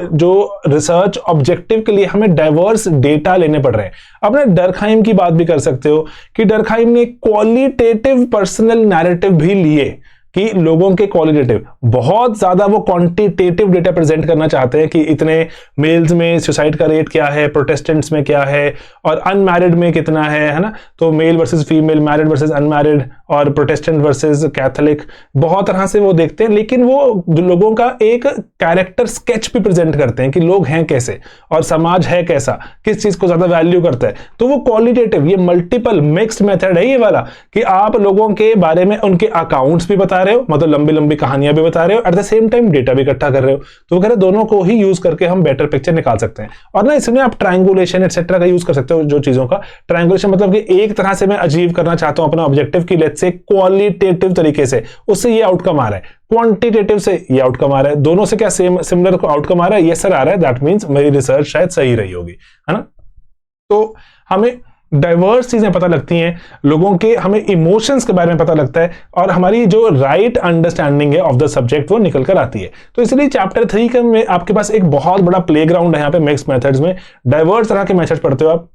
जो रिसर्च ऑब्जेक्टिव के लिए हमें डाइवर्स डेटा लेने पड़ रहे हैं। अब ना डरखाइम की बात भी कर सकते हो कि डरखाइम ने क्वालिटेटिव पर्सनल नैरेटिव भी लिए कि लोगों के क्वालिटेटिव, बहुत ज्यादा वो क्वांटिटेटिव डेटा प्रेजेंट करना चाहते हैं कि इतने मेल्स में सुसाइड का रेट क्या है, प्रोटेस्टेंट्स में क्या है, और अनमैरिड में कितना है ना। तो male versus female, married versus unmarried, और प्रोटेस्टेंट वर्सेस कैथोलिक, बहुत तरह से वो देखते हैं, लेकिन वो लोगों का एक कैरेक्टर स्केच भी प्रेजेंट करते हैं कि लोग हैं कैसे और समाज है कैसा, किस चीज को ज्यादा वैल्यू करता है। तो वो क्वालिटेटिव, ये मल्टीपल मिक्स्ड मेथड है ये वाला, कि आप लोगों के बारे में उनके अकाउंट्स भी बता रहे हो, मतलब लंबी लंबी कहानियां भी बता रहे हो, at the same time data भी इकट्ठा कर रहे हो। तो वगैरह दोनों को ही यूज करके हम बेटर पिक्चर निकाल सकते हैं। और ना इसमें आप ट्रायंगुलेशन एक्सेट्रा का यूज कर सकते हो, जो चीजों का ट्रायंगुलेशन मतलब कि एक तरह से मैं अचीव करना चाहता हूं अपना ऑब्जेक्टिव की, लेट्स से क्वालिटेटिव तरीके से, उससे ये आउटकम आ रहा है, क्वांटिटेटिव से ये आउटकम आ रहा है, दोनों से क्या सिमिलर आउटकम आ रहा है, ये सर आ रहा है, दैट मींस मेरी रिसर्च शायद सही रही होगी, है ना। तो हमें डाइवर्स चीजें पता लगती हैं, लोगों के हमें इमोशंस के बारे में पता लगता है, और हमारी जो राइट अंडरस्टैंडिंग है ऑफ द सब्जेक्ट वो निकल कर आती है। तो इसलिए चैप्टर 3 में आपके पास एक बहुत बड़ा प्लेग्राउंड है यहाँ पे मिक्स मेथड्स में, डाइवर्स तरह के मेथड्स पढ़ते हो आप,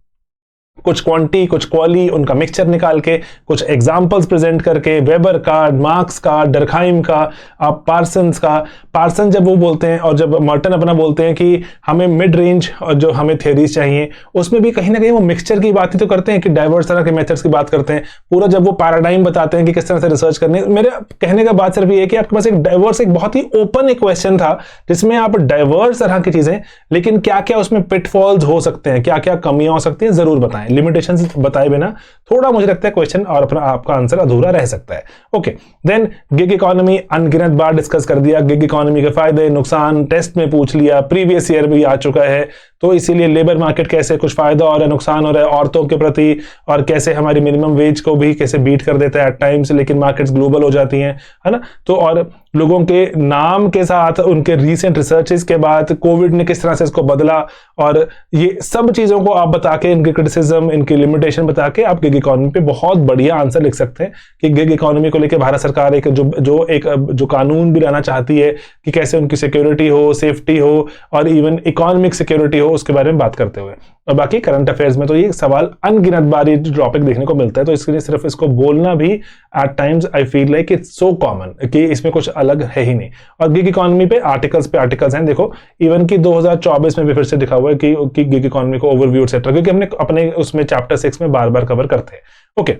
कुछ क्वांटी कुछ क्वाली उनका मिक्सचर निकाल के, कुछ एग्जांपल्स प्रेजेंट करके, वेबर का, मार्क्स का, डरखाइम का, आप पार्सन्स का। पार्सन जब वो बोलते हैं और जब मर्टन अपना बोलते हैं कि हमें मिड रेंज और जो हमें थ्योरीज चाहिए, उसमें भी कहीं ना कहीं वो मिक्सचर की बात ही तो करते हैं कि डाइवर्स तरह के मेथड्स की बात करते हैं। पूरा जब वो पैराडाइम बताते हैं कि किस तरह से रिसर्च करनी है। मेरे कहने का बात सिर्फ ये है कि आपके पास एक डाइवर्स, एक बहुत ही ओपन एक क्वेश्चन था जिसमें आप डाइवर्स तरह की चीजें, लेकिन क्या क्या उसमें पिटफॉल्स हो सकते हैं, क्या क्या कमियां हो सकती हैं, जरूर बताएं। लिमिटेशंस बताए बिना थोड़ा मुझे लगता है क्वेश्चन और अपना आपका आंसर अधूरा रह सकता है। ओके, देन गिग इकोनॉमी अनगिनत बार डिस्कस कर दिया। गिग इकोनॉमी के फायदे नुकसान टेस्ट में पूछ लिया, प्रीवियस ईयर भी आ चुका है, तो इसीलिए लेबर मार्केट कैसे कुछ फायदा हो रहा है, नुकसान हो रहा है औरतों के प्रति, और कैसे हमारी मिनिमम वेज को भी कैसे बीट कर देता है एट टाइम्स, लेकिन मार्केट्स ग्लोबल हो जाती हैं, है ना। तो और लोगों के नाम के साथ उनके रीसेंट रिसर्चेस के बाद कोविड ने किस तरह से इसको बदला, और ये सब चीजों को आप बता के, इनके क्रिटिसिज्म, इनकी लिमिटेशन बता के आप गिग इकोनॉमी पे बहुत बढ़िया आंसर लिख सकते हैं कि गिग इकोनॉमी को लेकर भारत सरकार एक जो कानून भी लाना चाहती है कि कैसे उनकी सिक्योरिटी हो, सेफ्टी हो और इवन इकोनॉमिक सिक्योरिटी हो, उसके बारे में बात करते हुए। और बाकी करंट अफेयर्स में तो ये सवाल अनगिनत बार ये टॉपिक देखने को मिलता है, तो इसके लिए सिर्फ इसको बोलना भी at times I feel like it's so common कि इसमें कुछ अलग है ही नहीं। और गिग इकोनॉमी पे आर्टिकल्स हैं, देखो इवन की 2024 में भी फिर से दिखा हुआ है कि गिग इकोनॉमी को ओवरव्यू एटसेट्रा, क्योंकि हमने अपने उसमें चैप्टर 6 में बार बार कवर करते हैं। ओके,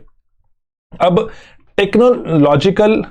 अब टेक्नोलॉजिकल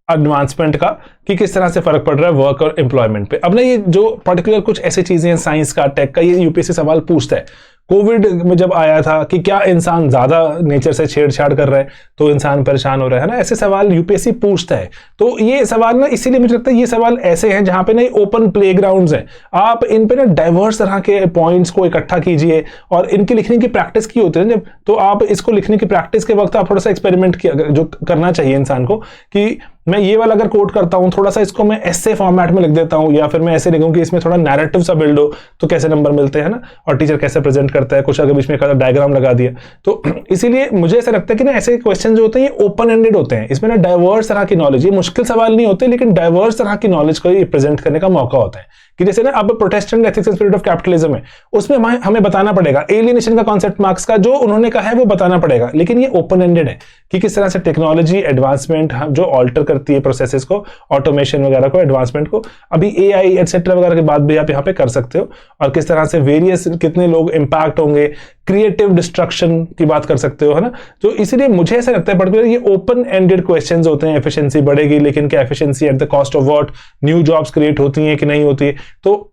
एडवांसमेंट का कि किस तरह से फर्क पड़ रहा है वर्क और एम्प्लॉयमेंट पे। अब ना ये जो पर्टिकुलर कुछ ऐसी चीजें हैं, साइंस का, टेक का, ये यूपीएससी सवाल पूछता है। कोविड में जब आया था कि क्या इंसान ज्यादा नेचर से छेड़छाड़ कर रहा है तो इंसान परेशान हो रहा है ना, ऐसे सवाल यूपीएससी पूछता है। तो ये सवाल ना, इसीलिए मुझे लगता है ये सवाल ऐसे हैं जहां पे ना ओपन प्लेग्राउंड्स हैं, आप इन पे ना डाइवर्स तरह के पॉइंट्स को इकट्ठा कीजिए और इनकी लिखने की प्रैक्टिस की होती है जब, तो आप इसको लिखने की प्रैक्टिस के वक्त आप थोड़ा सा एक्सपेरिमेंट किया जो करना चाहिए इंसान को कि मैं ये वाला अगर कोट करता हूं, थोड़ा सा इसको मैं ऐसे फॉर्मेट में लिख देता हूं, या फिर मैं ऐसे लिखूं कि इसमें थोड़ा नैरेटिव सा बिल्ड हो, तो कैसे नंबर मिलते हैं ना, और टीचर कैसे प्रेजेंट करता है, कुछ अगर बीच में एक डायग्राम लगा दिया। तो इसीलिए मुझे ऐसा लगता है कि ना ऐसे क्वेश्चन जो होते हैं ये ओपन एंडेड होते हैं, इसमें ना डाइवर्स तरह की नॉलेज, ये मुश्किल सवाल नहीं होते लेकिन डाइवर्स तरह की नॉलेज को प्रेजेंट करने का मौका होता है। कि जैसे ना अब Protestant ethics and spirit of capitalism है, उसमें हमें बताना पड़ेगा एलियनेशन का कॉन्सेप्ट मार्क्स का जो उन्होंने कहा है वो बताना पड़ेगा, लेकिन ये ओपन एंडेड है कि किस तरह से टेक्नोलॉजी एडवांसमेंट जो ऑल्टर करती है प्रोसेसेस को, ऑटोमेशन वगैरह को, एडवांसमेंट को, अभी एआई एटसेट्रा वगैरह की बात भी आप यहाँ पे कर सकते हो, और किस तरह से वेरियस कितने लोग इंपैक्ट होंगे, क्रिएटिव डिस्ट्रक्शन की बात कर सकते हो, है ना। तो इसलिए मुझे ऐसा लगता है पर्टिकुलर ये ओपन एंडेड क्वेश्चंस होते हैं। एफिशिएंसी बढ़ेगी, लेकिन क्या efficiency at the cost of what, new jobs create होती हैं कि नहीं होती है। तो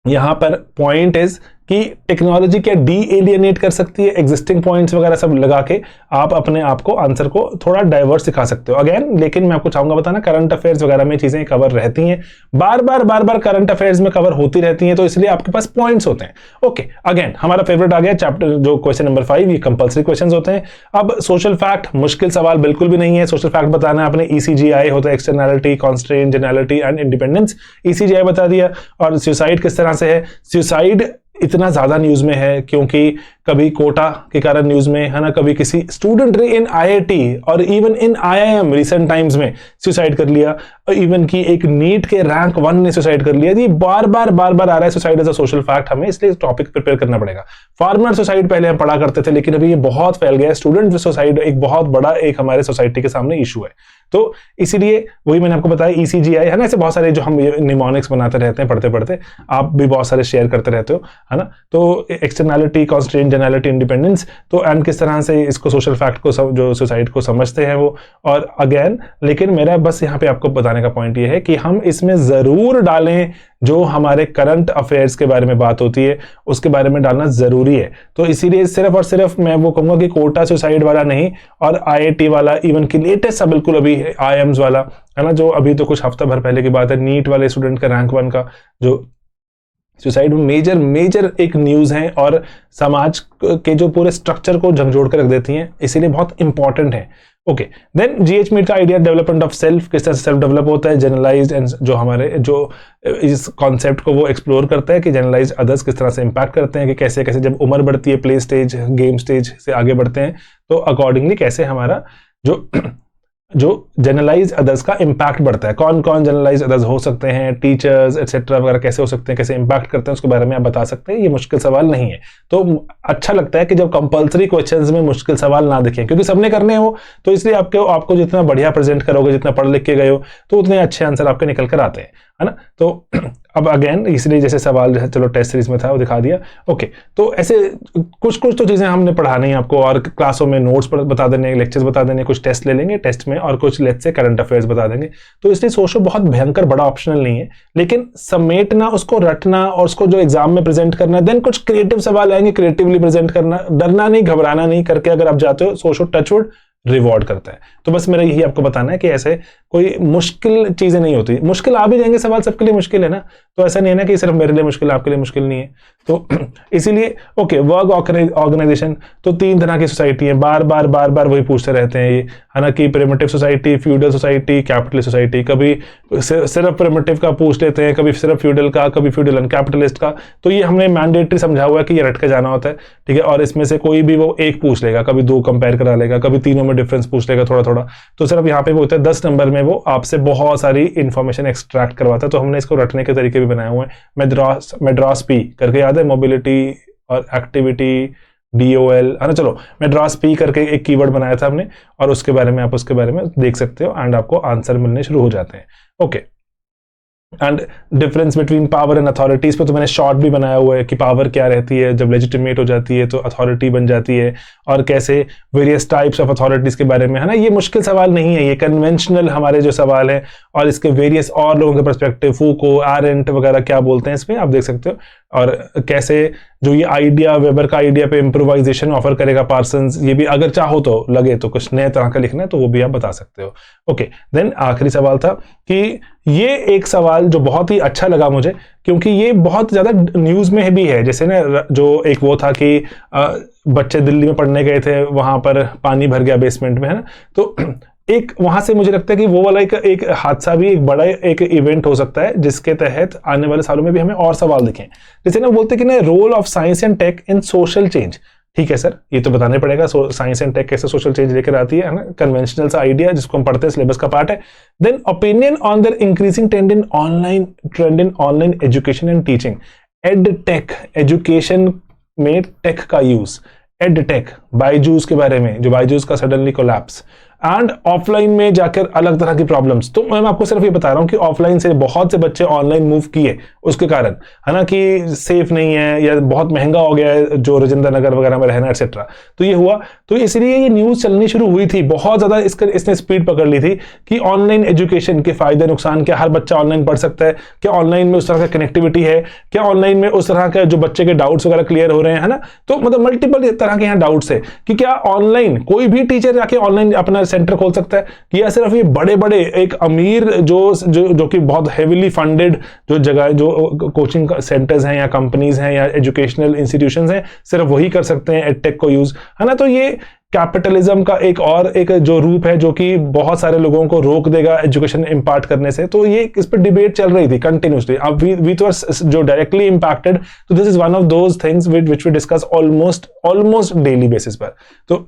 यहां पर पॉइंट इज कि टेक्नोलॉजी क्या डी एलियनेट कर सकती है, एग्जिस्टिंग पॉइंट्स वगैरह सब लगा के आप अपने आप को आंसर को थोड़ा डाइवर्स सिखा सकते हो अगेन। लेकिन मैं आपको चाहूंगा बताना करंट अफेयर्स वगैरह में चीजें कवर रहती हैं, बार बार करंट अफेयर्स में कवर होती रहती हैं, तो इसलिए आपके पास पॉइंट्स होते हैं। ओके, अगेन हमारा फेवरेट आ गया चैप्टर जो क्वेश्चन नंबर 5, ये कंपल्सरी क्वेश्चन होते हैं। अब सोशल फैक्ट मुश्किल सवाल बिल्कुल भी नहीं है, सोशल फैक्ट बताना आपने ECGI होता है, externality, constraint, generality and independence. ECGI बता दिया। और सुसाइड किस तरह से है, सुसाइड इतना ज्यादा न्यूज में है क्योंकि कभी कोटा के कारण न्यूज में है ना, कभी किसी स्टूडेंट ने इन IIT और even in IIM recent times में सुसाइड कर लिया, इवन की एक नीट के रैंक 1 ने सुसाइड कर लिया। ये बार बार आ रहा है suicide as a social fact, हमें इसलिए टॉपिक प्रिपेयर करना पड़ेगा। फार्मर सुसाइड पहले हम पढ़ा करते थे, लेकिन अभी ये बहुत फैल गया है। स्टूडेंट सुसाइड एक बहुत बड़ा एक हमारे सोसाइटी के सामने इशू है, तो इसीलिए वही मैंने आपको बताया ECGI है ना, ऐसे बहुत सारे जो हम निमोनिक्स बनाते रहते हैं पढ़ते पढ़ते, आप भी बहुत सारे शेयर करते रहते हो, है ना। तो एक्सटर्नैलिटी, कॉन्स्ट्रेंट, जनरलिटी, इंडिपेंडेंस, तो एंड किस तरह से इसको सोशल फैक्ट को जो सोसाइटी को समझते हैं वो। और अगेन लेकिन मेरा बस यहाँ पे आपको बताने का पॉइंट ये है कि हम इसमें जरूर डालें जो हमारे करंट अफेयर्स के बारे में बात होती है उसके बारे में डालना जरूरी है। तो इसीलिए सिर्फ और सिर्फ मैं वो कहूंगा कि कोटा सुसाइड वाला नहीं, और IIT वाला, इवन की लेटेस्ट बिल्कुल अभी IIMs वाला है ना, जो अभी तो कुछ हफ्ता भर पहले की बात है, नीट वाले स्टूडेंट का रैंक 1 का जो सुसाइड में मेजर एक न्यूज है और समाज के जो पूरे स्ट्रक्चर को झकझोर कर रख देती हैं, इसीलिए बहुत इंपॉर्टेंट है। ओके, देन GH मीट का आइडिया डेवलपमेंट ऑफ सेल्फ, किस तरह से सेल्फ डेवलप होता है, जनरलाइज्ड एंड जो हमारे जो इस कॉन्सेप्ट को वो एक्सप्लोर करता है कि जनरलाइज्ड अदर्स किस तरह से इंपैक्ट करते हैं, कि कैसे कैसे जब उम्र बढ़ती है, प्ले स्टेज, गेम स्टेज से आगे बढ़ते हैं, तो अकॉर्डिंगली कैसे हमारा जो जो जनरलाइज अदर्स का इंपैक्ट बढ़ता है। कौन कौन जनरलाइज अदर्स हो सकते हैं, टीचर्स एटसेट्रा वगैरह कैसे हो सकते हैं, कैसे इंपैक्ट करते हैं, उसके बारे में आप बता सकते हैं। ये मुश्किल सवाल नहीं है। तो अच्छा लगता है कि जब कंपलसरी क्वेश्चंस में मुश्किल सवाल ना दिखें, क्योंकि सबने करने हो, तो इसलिए आपको जितना बढ़िया प्रेजेंट करोगे, जितना पढ़ लिख के गए हो, तो उतने अच्छे आंसर आपके निकल कर आते हैं, है ना। तो अब अगेन इसलिए जैसे सवाल जैसे चलो टेस्ट सीरीज में था वो दिखा दिया। ओके, तो ऐसे कुछ तो चीजें हमने पढ़ानी है आपको, और क्लासों में नोट्स बता देने, लेक्चर्स बता देने, कुछ टेस्ट ले लेंगे टेस्ट में, और कुछ लेट्स से करंट अफेयर्स बता देंगे। तो इसलिए सोचो बहुत भयंकर बड़ा ऑप्शनल नहीं है, लेकिन समेटना, उसको रटना और उसको जो एग्जाम में प्रेजेंट करना, देन कुछ क्रिएटिव सवाल आएंगे, क्रिएटिवली प्रेजेंट करना, डरना नहीं, घबराना नहीं, करके अगर आप जाते हो, सोचो टचवुड रिवॉर्ड करता है। तो बस मेरा यही आपको बताना है कि ऐसे कोई मुश्किल चीजें नहीं होती। मुश्किल आ भी जाएंगे सवाल, सबके लिए मुश्किल है ना, तो ऐसा नहीं है ना कि सिर्फ मेरे लिए मुश्किल, आपके लिए मुश्किल नहीं है। तो इसीलिए ओके, वर्क ऑर्गेनाइजेशन, तो 3 तरह की सोसाइटी है, बार बार वही पूछते रहते हैं ये, है ना, कि primitive society, feudal society, capitalist society. कभी सिर्फ प्रिमिटिव का पूछ लेते हैं, कभी सिर्फ फ्यूडल का, कभी फ्यूडल एंड कैपिटलिस्ट का। तो ये हमने मैंडेटरी समझा हुआ है कि ये रट के जाना होता है, ठीक है। और इसमें से कोई भी वो एक पूछ लेगा, कभी 2 कंपेयर करा लेगा, कभी तीनों में डिफरेंस पूछ लेगा थोड़ा थोड़ा। तो सिर्फ यहाँ पे वो होता है 10 नंबर में वो आपसे बहुत सारी इंफॉर्मेशन एक्सट्रैक्ट करवाता है। तो हमने इसको रटने के तरीके भी बनाए हुए हैं। मेड्रास पी करके याद है, मोबिलिटी और एक्टिविटी, DOL, है ना। चलो मेड्रास पी करके एक कीवर्ड बनाया था हमने, और उसके बारे में आप उसके बारे में देख सकते हो, एंड आपको आंसर मिलने शुरू हो जाते हैं। Okay, and difference between power and authorities पे तो मैंने शॉर्ट भी बनाया हुआ है कि पावर क्या रहती है, जब लेजिटिमेट हो जाती है तो अथॉरिटी बन जाती है, और कैसे वेरियस टाइप्स ऑफ अथॉरिटीज के बारे में, है ना। ये मुश्किल सवाल नहीं है, ये कन्वेंशनल हमारे जो सवाल हैं, और इसके वेरियस और लोगों के पर्सपेक्टिव, फूको, एरेंट वगैरह क्या बोलते हैं इसमें, आप देख सकते हो। और कैसे जो ये आइडिया, वेबर का आइडिया पे इम्प्रोवाइजेशन ऑफर करेगा पार्सन्स, ये भी अगर चाहो तो लगे तो कुछ नए तरह का लिखना है तो वो भी आप बता सकते हो। ओके, देन आखिरी सवाल था कि ये एक सवाल जो बहुत ही अच्छा लगा मुझे, क्योंकि ये बहुत ज्यादा न्यूज में भी है। जैसे ना जो एक वो था कि बच्चे दिल्ली में पढ़ने गए थे, वहां पर पानी भर गया बेसमेंट में, है ना। तो एक वहां से मुझे लगता है कि वो वाला एक हादसा भी एक बड़ा एक इवेंट हो सकता है, जिसके तहत आने वाले सालों में भी हमें और सवाल दिखें। जैसे ना बोलते कि ना, role of science and tech in social change. ठीक है सर, ये तो बताने पड़ेगा, साइंस एंड टेक कैसे सोशल चेंज लेकर आती है ना, कन्वेंशनल सा आइडिया जिसको हम पढ़ते हैं, सिलेबस का पार्ट है। Then opinion on their increasing trend in online education and teaching. Ed tech, education में टेक का यूज, एड टेक, बायजूस के बारे में, जो बायजूस का सडनली कोलैप्स, एंड ऑफलाइन में जाकर अलग तरह की प्रॉब्लम्स। तो मैं आपको सिर्फ ये बता रहा हूं कि ऑफलाइन से बहुत से बच्चे ऑनलाइन मूव किए उसके कारण, है ना, कि सेफ नहीं है या बहुत महंगा हो गया है जो राजेंद्र नगर वगैरह में रहना एटसेट्रा। तो ये हुआ, तो इसलिए ये न्यूज चलनी शुरू हुई थी बहुत ज्यादा, इसने स्पीड पकड़ ली थी कि ऑनलाइन एजुकेशन के फायदे नुकसान क्या, हर बच्चा ऑनलाइन पढ़ सकता है क्या, ऑनलाइन में उस तरह का कनेक्टिविटी है क्या, ऑनलाइन में उस तरह का जो बच्चे के डाउट्स वगैरह क्लियर हो रहे हैं, है ना। तो मतलब मल्टीपल तरह के यहाँ डाउट्स है कि क्या ऑनलाइन कोई भी टीचर जाके ऑनलाइन अपना सेंटर खोल सकता है, कि या सिर्फ ये बड़े बड़े एक अमीर जो कि बहुत हेवीली फंडेड जो जगह, जो कोचिंग सेंटर्स हैं या कंपनीज हैं या एजुकेशनल इंस्टीट्यूशंस हैं, सिर्फ वही कर सकते हैं एडटेक को यूज, है ना। तो ये कैपिटलिज्म का एक जो रूप है जो कि बहुत सारे लोगों को रोक देगा एजुकेशन इम्पार्ट करने से। तो ये इस पर डिबेट चल रही थी कंटिन्यूसली। अब वी तो जो डायरेक्टली इम्पैक्टेड, तो this is one of those things which we discuss almost daily basis पर। तो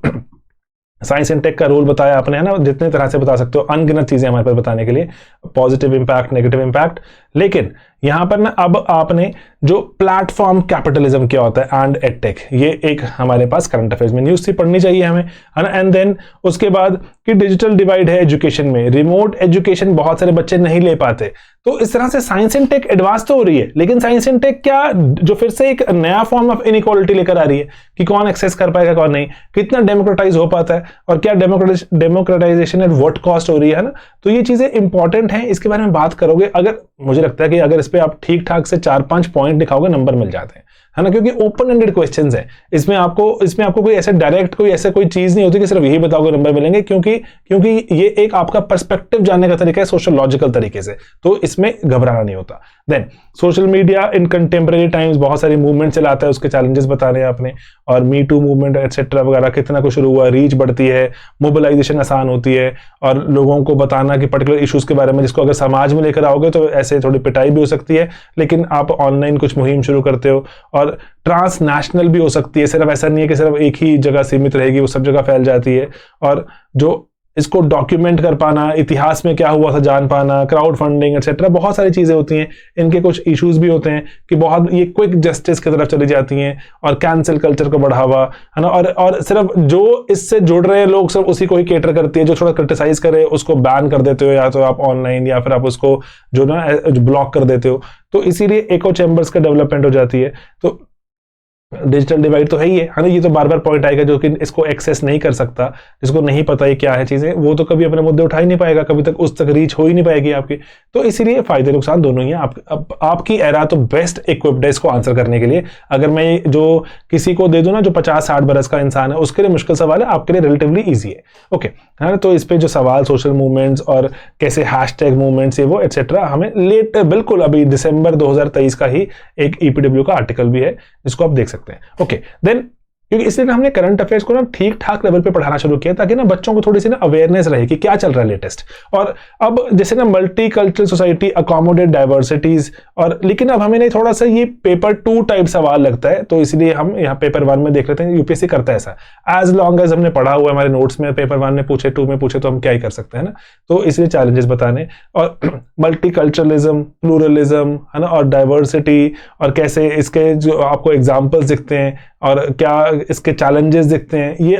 साइंस एंड टेक का रोल बताया आपने, है ना, जितने तरह से बता सकते हो, अनगिनत चीजें हमारे पास बताने के लिए, पॉजिटिव इंपैक्ट, नेगेटिव इंपैक्ट। लेकिन यहां पर ना अब आपने जो प्लेटफॉर्म कैपिटलिज्म क्या होता है एंड एडटेक, ये एक हमारे पास करंट अफेयर्स में न्यूज थी, पढ़नी चाहिए हमें, है ना। एंड देन उसके बाद कि डिजिटल डिवाइड है एजुकेशन में, रिमोट एजुकेशन बहुत सारे बच्चे नहीं ले पाते। तो इस तरह से साइंस एंड टेक एडवांस तो हो रही है, लेकिन साइंस एंड टेक क्या जो फिर से एक नया फॉर्म ऑफ इनइक्वालिटी लेकर आ रही है कि कौन एक्सेस कर पाएगा कौन नहीं, कितना डेमोक्रेटाइज हो पाता है, और क्या डेमोक्रेटाइजेशन एट व्हाट कॉस्ट हो रही है ना। तो ये चीजें इंपॉर्टेंट हैं, इसके बारे में बात करोगे। अगर मुझे लगता है कि अगर इस पे आप ठीक ठाक से 4-5 पॉइंट दिखाओगे, नंबर मिल जाते हैं, है ना, क्योंकि ओपन एंडेड क्वेश्चंस है। इसमें आपको कोई ऐसे डायरेक्ट कोई चीज नहीं होती कि सिर्फ यही बताओगे नंबर मिलेंगे, क्योंकि ये एक आपका पर्सपेक्टिव जानने का तरीका है सोशलॉजिकल तरीके से, तो इसमें घबराना नहीं होता। Then social media in contemporary times बहुत सारी मूवमेंट चलाता है, उसके चैलेंजेस बताने हैं आपने, और मी टू मूवमेंट एटसेट्रा वगैरह कितना कुछ शुरू हुआ, रीच बढ़ती है, मोबिलाइजेशन आसान होती है, और लोगों को बताना कि पर्टिकुलर इश्यूज के बारे में, जिसको अगर समाज में लेकर आओगे तो ऐसे थोड़ी पिटाई भी हो सकती है, लेकिन आप ऑनलाइन कुछ मुहिम शुरू करते हो, और ट्रांसनेशनल भी हो सकती है, सिर्फ ऐसा नहीं है कि सिर्फ एक ही जगह सीमित रहेगी, वो सब जगह फैल जाती है। और जो इसको डॉक्यूमेंट कर पाना, इतिहास में क्या हुआ था जान पाना, क्राउड फंडिंग एक्सेट्रा, बहुत सारी चीजें होती हैं। इनके कुछ इश्यूज भी होते हैं कि बहुत ये क्विक जस्टिस की तरफ चली जाती हैं और कैंसिल कल्चर को बढ़ावा, है ना, और सिर्फ जो इससे जुड़ रहे लोग सिर्फ उसी को ही केटर करती है। जो थोड़ा क्रिटिसाइज करे उसको बैन कर देते हो, या तो आप ऑनलाइन या फिर आप उसको जो ना ब्लॉक कर देते हो। तो इसीलिए एको चैम्बर्स का डेवलपमेंट हो जाती है। तो डिजिटल डिवाइड तो है ही है ना, ये तो बार बार पॉइंट आएगा। जो कि इसको एक्सेस नहीं कर सकता, जिसको नहीं पता ये क्या है चीजें, वो तो कभी अपने मुद्दे उठा ही नहीं पाएगा, कभी तक उस तक रीच हो ही नहीं पाएगी आपकी। तो इसीलिए फायदे नुकसान दोनों ही हैं। आपकी एरा तो बेस्ट इक्विप्ड है इसको आंसर करने के लिए। अगर मैं जो किसी को दे दूं ना जो 50-60 बरस का इंसान है, उसके लिए मुश्किल सवाल है, आपके लिए रिलेटिवली ईजी है। ओके, है ना। तो इस पे जो सवाल सोशल मूवमेंट्स और कैसे हैशटैग मूवमेंट्स ये वो एक्सेट्रा, हमें लेट बिल्कुल अभी दिसंबर 2023 का ही एक ईपीडब्ल्यू का आर्टिकल भी है जिसको आप देख सकते हैं। ओके, देन क्योंकि इसलिए हमने करंट अफेयर्स को ना ठीक ठाक लेवल पे पढ़ाना शुरू किया ताकि ना बच्चों को थोड़ी सी ना अवेयरनेस रहे कि क्या चल रहा है लेटेस्ट। और अब जैसे ना multi cultural society accommodate diversities, और लेकिन अब हमें नहीं थोड़ा सा ये पेपर 2 टाइप सवाल लगता है, तो इसलिए हम यहाँ पेपर 1 में देख लेते हैं। यूपीएससी करता है ऐसा, एज लॉन्ग एज हमने पढ़ा हुआ है हमारे नोट्स में, पेपर 1 में पूछे 2 में पूछे तो हम क्या ही कर सकते हैं ना। तो इसलिए चैलेंजेस बताने, और मल्टी कल्चरलिज्म, प्लूरलिज्म, है ना, और डाइवर्सिटी, और कैसे इसके जो आपको एग्जाम्पल्स दिखते हैं और क्या इसके चैलेंजेस दिखते हैं, ये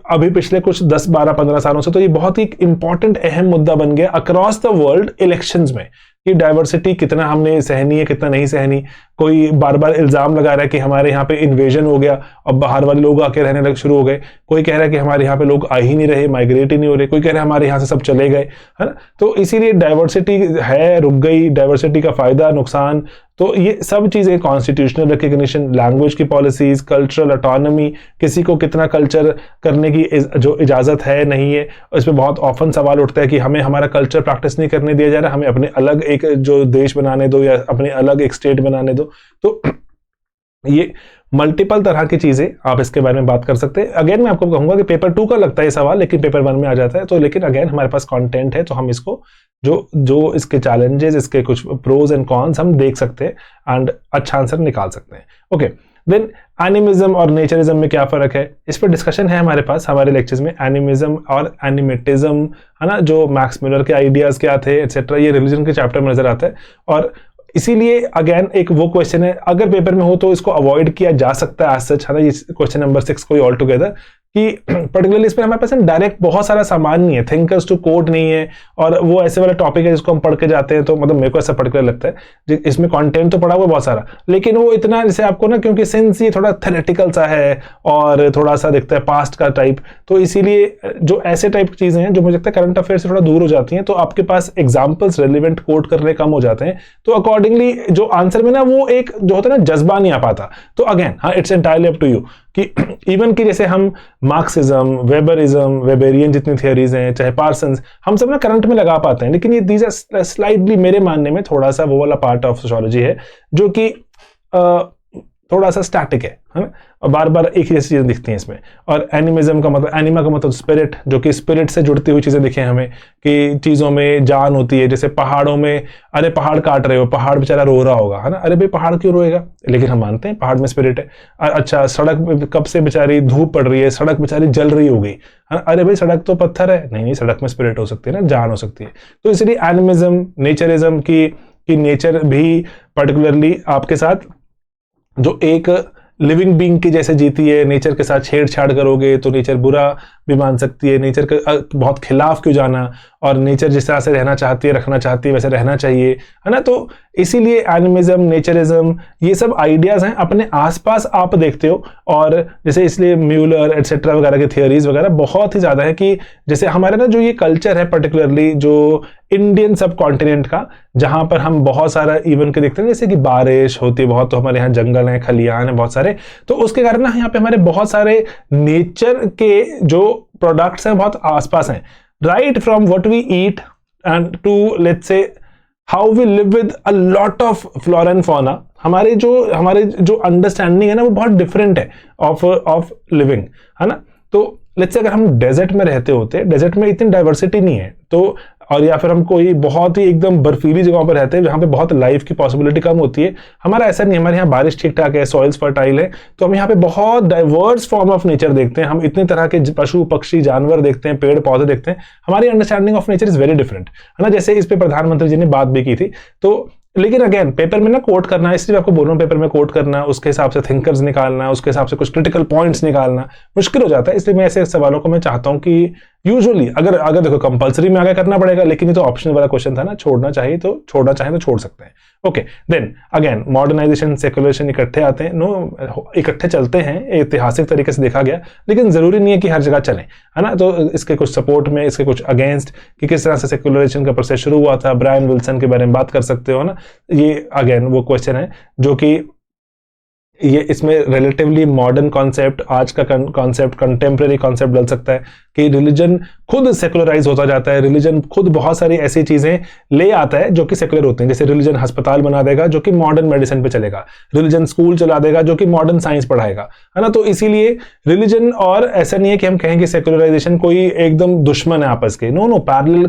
अभी पिछले कुछ 10, 12, 15 सालों से तो ये बहुत ही इंपॉर्टेंट अहम मुद्दा बन गया अक्रॉस द वर्ल्ड इलेक्शंस में कि डाइवर्सिटी कितना हमने सहनी है, कितना नहीं सहनी। कोई बार बार इल्जाम लगा रहा है कि हमारे यहाँ पे इन्वेजन हो गया और बाहर वाले लोग आके रहने लग शुरू हो गए। कोई कह रहा है कि हमारे यहाँ पे लोग आ ही नहीं रहे, माइग्रेट ही नहीं हो रहे। कोई कह रहा है हमारे यहाँ से सब चले गए, है ना। तो इसीलिए डाइवर्सिटी है, रुक गई, डाइवर्सिटी का फायदा नुकसान, तो ये सब चीजें, कॉन्स्टिट्यूशनल रिकग्निशन, लैंग्वेज की पॉलिसीज, कल्चरल ऑटोनॉमी, किसी को कितना कल्चर करने की जो इजाजत है नहीं है। इस पर बहुत ऑफन सवाल उठता है कि हमें हमारा कल्चर प्रैक्टिस नहीं करने दिया जा रहा, हमें अपने अलग एक जो देश बनाने दो या अपने अलग एक स्टेट बनाने दो। तो ये मल्टीपल तरह की चीजें आप इसके बारे में बात कर सकते हैं। अगेन मैं आपको कहूंगा कि पेपर 2 का लगता है सवाल, लेकिन पेपर 1 में आ जाता है। तो लेकिन अगेन हमारे पास कंटेंट है, तो हम इसको जो इसके चैलेंजेस, इसके कुछ प्रोज एंड कॉन्स हम देख सकते हैं एंड अच्छा आंसर निकाल सकते हैं। ओके, देन एनिमिज्म और नेचरिज्म में क्या फर्क है, इस पर डिस्कशन है हमारे पास हमारे लेक्चर्स में। एनिमिज्म और एनिमेटिज्म, है ना, जो मैक्स मिलर के आइडियाज क्या थे एक्सेट्रा, ये रिलीजन के चैप्टर में नजर आता है। और इसीलिए अगेन एक वो क्वेश्चन है, अगर पेपर में हो तो इसको अवॉइड किया जा सकता है एज सच, है ना। ये क्वेश्चन नंबर 6 को ऑल टुगेदर कि पर्टिकुलरली इसमें हमारे पास डायरेक्ट बहुत सारा सामान नहीं है, थिंकर्स टू कोड नहीं है, और वो ऐसे वाला टॉपिक है जिसको हम पढ़ के जाते हैं। तो मतलब मेरे को ऐसा पर्टिकुलर लगता है, इसमें कंटेंट तो पढ़ा हुआ बहुत सारा, लेकिन वो इतना जैसे आपको ना, क्योंकि सिंस ये थोड़ा थेरेटिकल सा है और थोड़ा सा दिखता है पास्ट का टाइप, तो इसीलिए जो ऐसे टाइप की चीजें हैं जो मुझे लगता है करंट अफेयर से थोड़ा दूर हो जाती हैं, तो आपके पास एग्जाम्पल्स रेलिवेंट कोट करने कम हो जाते हैं। तो अकॉर्डिंगली जो आंसर में ना वो एक जो होता है ना जज्बा नहीं आ पाता। तो अगेन हाँ, it's entirely up to you कि इवन कि जैसे हम मार्क्सिज्म, वेबरिज्म, वेबेरियन जितनी थियोरीज हैं, चाहे पार्सन्स, हम सब ना करंट में लगा पाते हैं, लेकिन ये दीज आर स्लाइटली मेरे मानने में थोड़ा सा वो वाला पार्ट ऑफ सोशियोलॉजी है जो कि थोड़ा सा स्टैटिक है ना, और बार बार एक ही जैसी चीजें दिखती हैं इसमें। और एनिमिज्म का मतलब, एनिमा का मतलब स्पिरिट, जो कि स्पिरिट से जुड़ती हुई चीजें दिखे हमें कि चीजों में जान होती है। जैसे पहाड़ों में, अरे पहाड़ काट रहे हो, पहाड़ बेचारा रो रहा होगा, है ना, अरे भाई पहाड़ क्यों रोएगा, लेकिन हम मानते हैं पहाड़ में स्पिरिट है। अच्छा, सड़क कब से बेचारी धूप पड़ रही है, सड़क बेचारी जल रही हो गई, है ना, अरे भाई सड़क तो पत्थर है, नहीं सड़क में स्पिरिट हो सकती है ना, जान हो सकती है। तो इसलिए एनिमिज्म, नेचरिज्म की नेचर भी पर्टिकुलरली आपके साथ जो एक लिविंग बीइंग की जैसे जीती है, नेचर के साथ छेड़छाड़ करोगे तो नेचर बुरा भी मान सकती है। नेचर के बहुत खिलाफ क्यों जाना, और नेचर जिस तरह से रहना चाहती है, रखना चाहती है, वैसे रहना चाहिए, है ना। तो इसीलिए एनिमिज्म, नेचरिज्म, ये सब आइडियाज हैं अपने आसपास आप देखते हो। और जैसे इसलिए म्यूलर एटसेट्रा वगैरह की थियोरीज वगैरह बहुत ही ज्यादा है कि जैसे हमारे ना जो ये कल्चर है पर्टिकुलरली जो इंडियन सब कॉन्टिनेंट का, जहां पर हम बहुत सारा इवन के देखते हैं, जैसे कि बारिश होती है बहुत, तो हमारे यहाँ जंगल हैं, खलियान हैं बहुत सारे, तो उसके कारण ना यहाँ पे हमारे बहुत सारे नेचर के जो प्रोडक्ट्स हैं बहुत आसपास हैं, right from what we eat and to let's say how we live with a lot of flora and fauna. हमारे जो अंडरस्टैंडिंग है ना वो बहुत डिफरेंट है ऑफ लिविंग, है ना। तो लेट्स से अगर हम डेजर्ट में रहते होते, डेजर्ट में इतनी डाइवर्सिटी नहीं है, तो और या फिर हम कोई बहुत ही एकदम बर्फीली जगहों पर रहते हैं जहाँ पे बहुत लाइफ की पॉसिबिलिटी कम होती है। हमारा ऐसा नहीं, हमारे यहाँ बारिश ठीक ठाक है, सॉइल्स फर्टाइल है, तो हम यहाँ पे बहुत डाइवर्स फॉर्म ऑफ नेचर देखते हैं, हम इतने तरह के पशु पक्षी जानवर देखते हैं, पेड़ पौधे देखते हैं। हमारी understanding of nature is very different, है ना। जैसे इस पे प्रधानमंत्री जी ने बात भी की थी। तो लेकिन अगेन पेपर में ना कोट करना, इसलिए आपको बोल रहा हूँ पेपर में कोट करना, उसके हिसाब से थिंकर्स निकालना, उसके हिसाब से कुछ क्रिटिकल पॉइंट्स निकालना मुश्किल हो जाता है। इसलिए मैं ऐसे सवालों को मैं चाहता हूँ कि यूजुअली अगर देखो कंपलसरी में आगे करना पड़ेगा, लेकिन ये तो ऑप्शनल वाला क्वेश्चन था ना, छोड़ना चाहे तो छोड़ सकते हैं। Okay, then again modernisation secularisation इकट्ठे आते हैं, नो इकट्ठे चलते हैं, ऐतिहासिक तरीके से देखा गया, लेकिन जरूरी नहीं है कि हर जगह चले, है ना। तो इसके कुछ सपोर्ट में, इसके कुछ अगेंस्ट, कि किस तरह से सेकुलराइजेशन का प्रोसेस शुरू हुआ था, ब्रायन विल्सन के बारे में बात कर सकते हो ना। ये अगेन वो क्वेश्चन है जो कि ये इसमें रिलेटिवली मॉडर्न कॉन्सेप्ट, आज का कॉन्सेप्ट, कंटेम्प्रेरी कॉन्सेप्ट डल सकता है कि रिलीजन खुद सेकुलराइज होता जाता है, रिलीजन खुद बहुत सारी ऐसी चीजें ले आता है जो कि सेकुलर होती हैं। जैसे रिलीजन अस्पताल बना देगा जो कि मॉडर्न मेडिसिन पे चलेगा, रिलीजन स्कूल चला देगा जो कि मॉडर्न साइंस पढ़ाएगा, है ना। तो इसीलिए रिलीजन, और ऐसा नहीं है कि हम कहें कि सेकुलराइजेशन कोई एकदम दुश्मन है आपस के, नो पैरेलल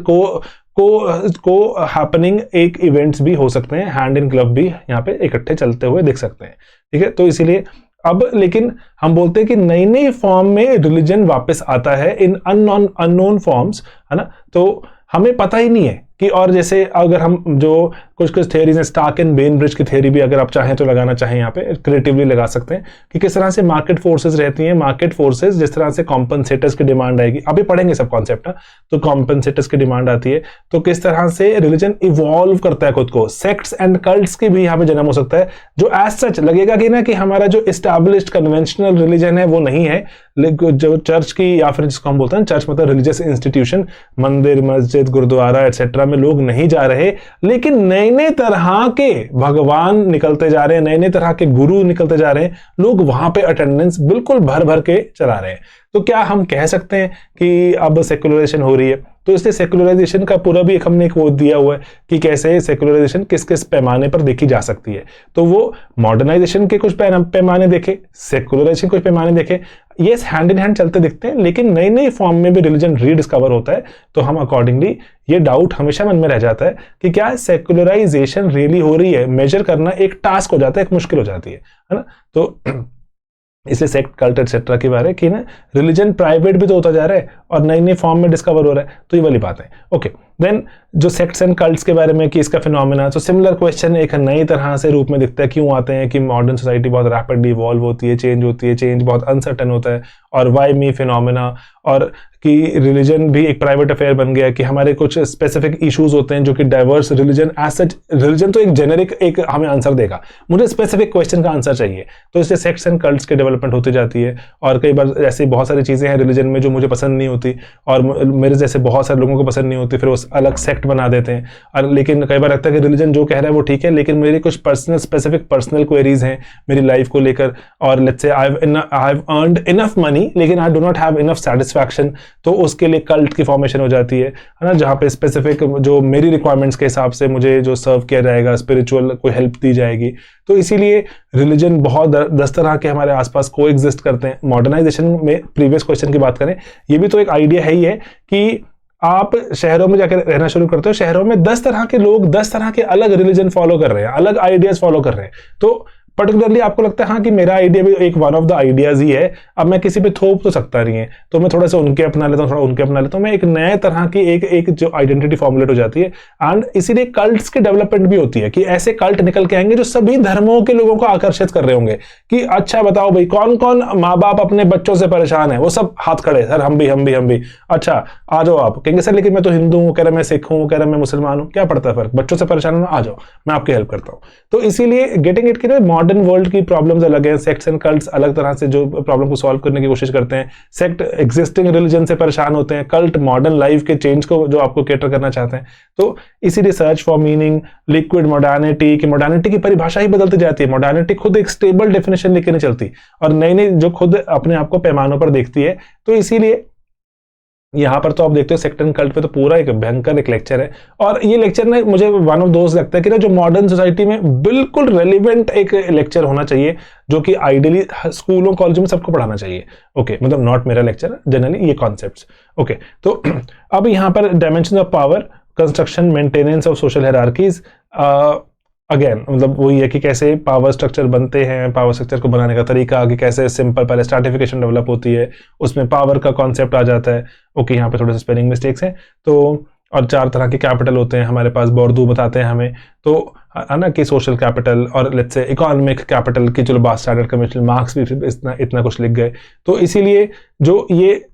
को हैपनिंग एक इवेंट्स भी हो सकते हैं, हैंड इन ग्लव भी यहाँ पे इकट्ठे चलते हुए दिख सकते हैं, ठीक है। तो इसीलिए अब लेकिन हम बोलते हैं कि नई नई फॉर्म में रिलीजन वापस आता है इन अननोन फॉर्म्स, है ना। तो हमें पता ही नहीं है कि, और जैसे अगर हम जो कुछ थ्योरीज हैं, स्टार्क एंड बेनब्रिज की थ्योरी भी अगर आप चाहें तो लगाना चाहें यहाँ पे क्रिएटिवली लगा सकते हैं कि किस तरह से मार्केट फोर्सेस रहती हैं, मार्केट फोर्सेस जिस तरह से कॉम्पनसेटर्स की डिमांड आएगी, अभी पढ़ेंगे सब कॉन्सेप्ट, तो कॉम्पनसेटर्स की डिमांड आती है, तो किस तरह से रिलीजन इवॉल्व करता है खुद को, सेक्ट्स एंड कल्ट्स की भी यहाँ पे जन्म हो सकता है, जो एज सच लगेगा कि ना कि हमारा जो एस्टैब्लिश्ड कन्वेंशनल रिलीजन है वो नहीं है, जो चर्च की, या फिर जिसको हम बोलते हैं चर्च मतलब रिलीजियस इंस्टीट्यूशन, मंदिर मस्जिद गुरुद्वारा एटसेट्रा में लोग नहीं जा रहे, लेकिन नए नए तरह के भगवान निकलते जा रहे हैं, नए नए तरह के गुरु निकलते जा रहे हैं, लोग वहां पे अटेंडेंस बिल्कुल भर भर के चला रहे हैं। तो क्या हम कह सकते हैं कि अब सेकुलराइजेशन हो रही है? तो इसलिए सेकुलराइजेशन का पूरा भी हमने एक वो दिया हुआ है कि कैसे सेकुलराइजेशन किस किस पैमाने पर देखी जा सकती है। तो वो मॉडर्नाइजेशन के कुछ पैमाने देखे, सेकुलराइजेशन कुछ पैमाने देखे, ये हैंड इन हैंड चलते दिखते हैं, लेकिन नई नई फॉर्म में भी रिलीजन रीडिस्कवर होता है। तो हम अकॉर्डिंगली ये डाउट हमेशा मन में रह जाता है कि क्या सेकुलराइजेशन रियली हो रही है, मेजर करना एक टास्क हो जाता है, एक मुश्किल हो जाती है ना। तो इसलिए सेक्ट कल्ट एटसेट्रा के बारे कि ना रिलीजन प्राइवेट भी तो होता जा रहा है और नई नई फॉर्म में डिस्कवर हो रहा है, तो ये वाली बात है। ओके, देन जो सेक्ट्स एंड कल्ट्स के बारे में कि इसका फिनोमेना, तो सिमिलर क्वेश्चन एक नई तरह से रूप में दिखता है। क्यों आते हैं कि मॉडर्न सोसाइटी बहुत रैपिडली इवॉल्व होती है, चेंज होती है, चेंज बहुत अनसर्टन होता है, और वाई मी फिनोमेना, और कि रिलीजन भी एक प्राइवेट अफेयर बन गया, कि हमारे कुछ स्पेसिफिक इश्यूज होते हैं जो कि diverse religion as such, religion तो एक जेनेरिक एक हमें आंसर देगा, मुझे स्पेसिफिक क्वेश्चन का आंसर चाहिए, तो इससे सेक्ट्स एंड कल्ट्स की डेवलपमेंट होती जाती है। और कई बार ऐसी बहुत सारी चीजें हैं रिलीजन में जो मुझे पसंद नहीं होती और मेरे जैसे बहुत सारे लोगों को पसंद नहीं होती, फिर वो अलग सेक्ट बना देते हैं। और लेकिन कई बार लगता है कि रिलीजन जो कह रहा है वो ठीक है, लेकिन मेरी कुछ पर्सनल स्पेसिफिक पर्सनल क्वेरीज हैं मेरी लाइफ को लेकर, और let's say I have earned enough money लेकिन I do not have enough satisfaction, तो उसके लिए कल्ट की फॉर्मेशन हो जाती है ना, जहाँ पे स्पेसिफिक जो मेरी रिक्वायरमेंट्स के हिसाब से मुझे जो सर्व किया जाएगा, स्पिरिचुअल कोई हेल्प दी जाएगी। तो इसीलिए रिलीजन बहुत 10 तरह के हमारे आसपास को एग्जिस्ट करते हैं। मॉडर्नाइजेशन में प्रीवियस क्वेश्चन की बात करें, ये भी तो एक आइडिया है ही है कि आप शहरों में जाकर रहना शुरू करते हो, शहरों में 10 तरह के लोग 10 तरह के अलग रिलीजन फॉलो कर रहे हैं, अलग आइडियाज फॉलो कर रहे हैं। तो पर्टिकुलरली आपको लगता है हाँ कि मेरा आइडिया भी एक वन ऑफ द आइडियाज ही है, अब मैं किसी पे थोप तो सकता नहीं है, तो मैं थोड़ा सा उनके अपना लेता हूँ, थोड़ा उनके अपना लेता हूँ, मैं एक नए तरह की एक जो आइडेंटिटी फॉर्मुलेट हो जाती है। एंड इसीलिए कल्ट्स की डेवलपमेंट भी होती है कि ऐसे कल्ट निकल के आएंगे जो सभी धर्मों के लोगों को आकर्षित कर रहे होंगे कि अच्छा बताओ भाई कौन कौन माँ बाप अपने बच्चों से परेशान है, वो सब हाथ खड़े, सर हम भी, अच्छा आ जाओ आप, कहेंगे सर लेकिन मैं तो हिंदू हूँ, कह रहा मैं सिख हूँ, कह रहा मैं मुसलमान हूँ, क्या पड़ता है फर्क, बच्चों से परेशान हो, आ जाओ मैं आपकी हेल्प करता हूँ। तो इसीलिए गेटिंग इट कि मॉडर्न वर्ल्ड की प्रॉब्लम्स अलग हैं, सेक्ट्स एंड कल्ट्स अलग तरह से जो प्रॉब्लम को सॉल्व करने की कोशिश करते हैं, सेक्ट एग्जिस्टिंग रिलीजन से परेशान होते हैं, कल्ट मॉडर्न लाइफ के चेंज को जो आपको कैटर करना चाहते हैं। तो इसीलिए search for meaning, liquid modernity, कि मॉडर्निटी की परिभाषा ही बदलती जाती है, मॉडर्निटी खुद एक स्टेबल डेफिनेशन लेके नहीं चलती और नई नई जो खुद अपने आप को पैमानों पर देखती है। तो इसीलिए यहाँ पर तो आप देखते हो सेक्ट एंड कल्ट पे तो पूरा एक भयंकर एक लेक्चर है, और ये लेक्चर ना मुझे वन ऑफ दोस्त लगता है कि ना जो मॉडर्न सोसाइटी में बिल्कुल रेलिवेंट एक लेक्चर होना चाहिए, जो कि आइडियली स्कूलों कॉलेजों में सबको पढ़ाना चाहिए। ओके, मतलब नॉट मेरा लेक्चर, जनरली ये कॉन्सेप्ट्स। ओके, तो अब यहाँ पर dimension of power construction maintenance of social hierarchies, again मतलब वही है कि कैसे पावर स्ट्रक्चर बनते हैं, पावर स्ट्रक्चर को बनाने का तरीका, कि कैसे सिंपल पहले स्ट्रैटिफिकेशन डेवलप होती है, उसमें पावर का कॉन्सेप्ट आ जाता है। ओके, यहाँ पे थोड़े से स्पेलिंग मिस्टेक्स हैं। तो और 4 तरह के कैपिटल होते हैं हमारे पास, बोर्डू बताते हैं हमें, तो है ना, कि सोशल कैपिटल और लेट्स से इकोनॉमिक कैपिटल की चलो बात स्टैंडर्ड कमीशन मार्क्स भी इतना कुछ लिख गए। तो इसीलिए जो ये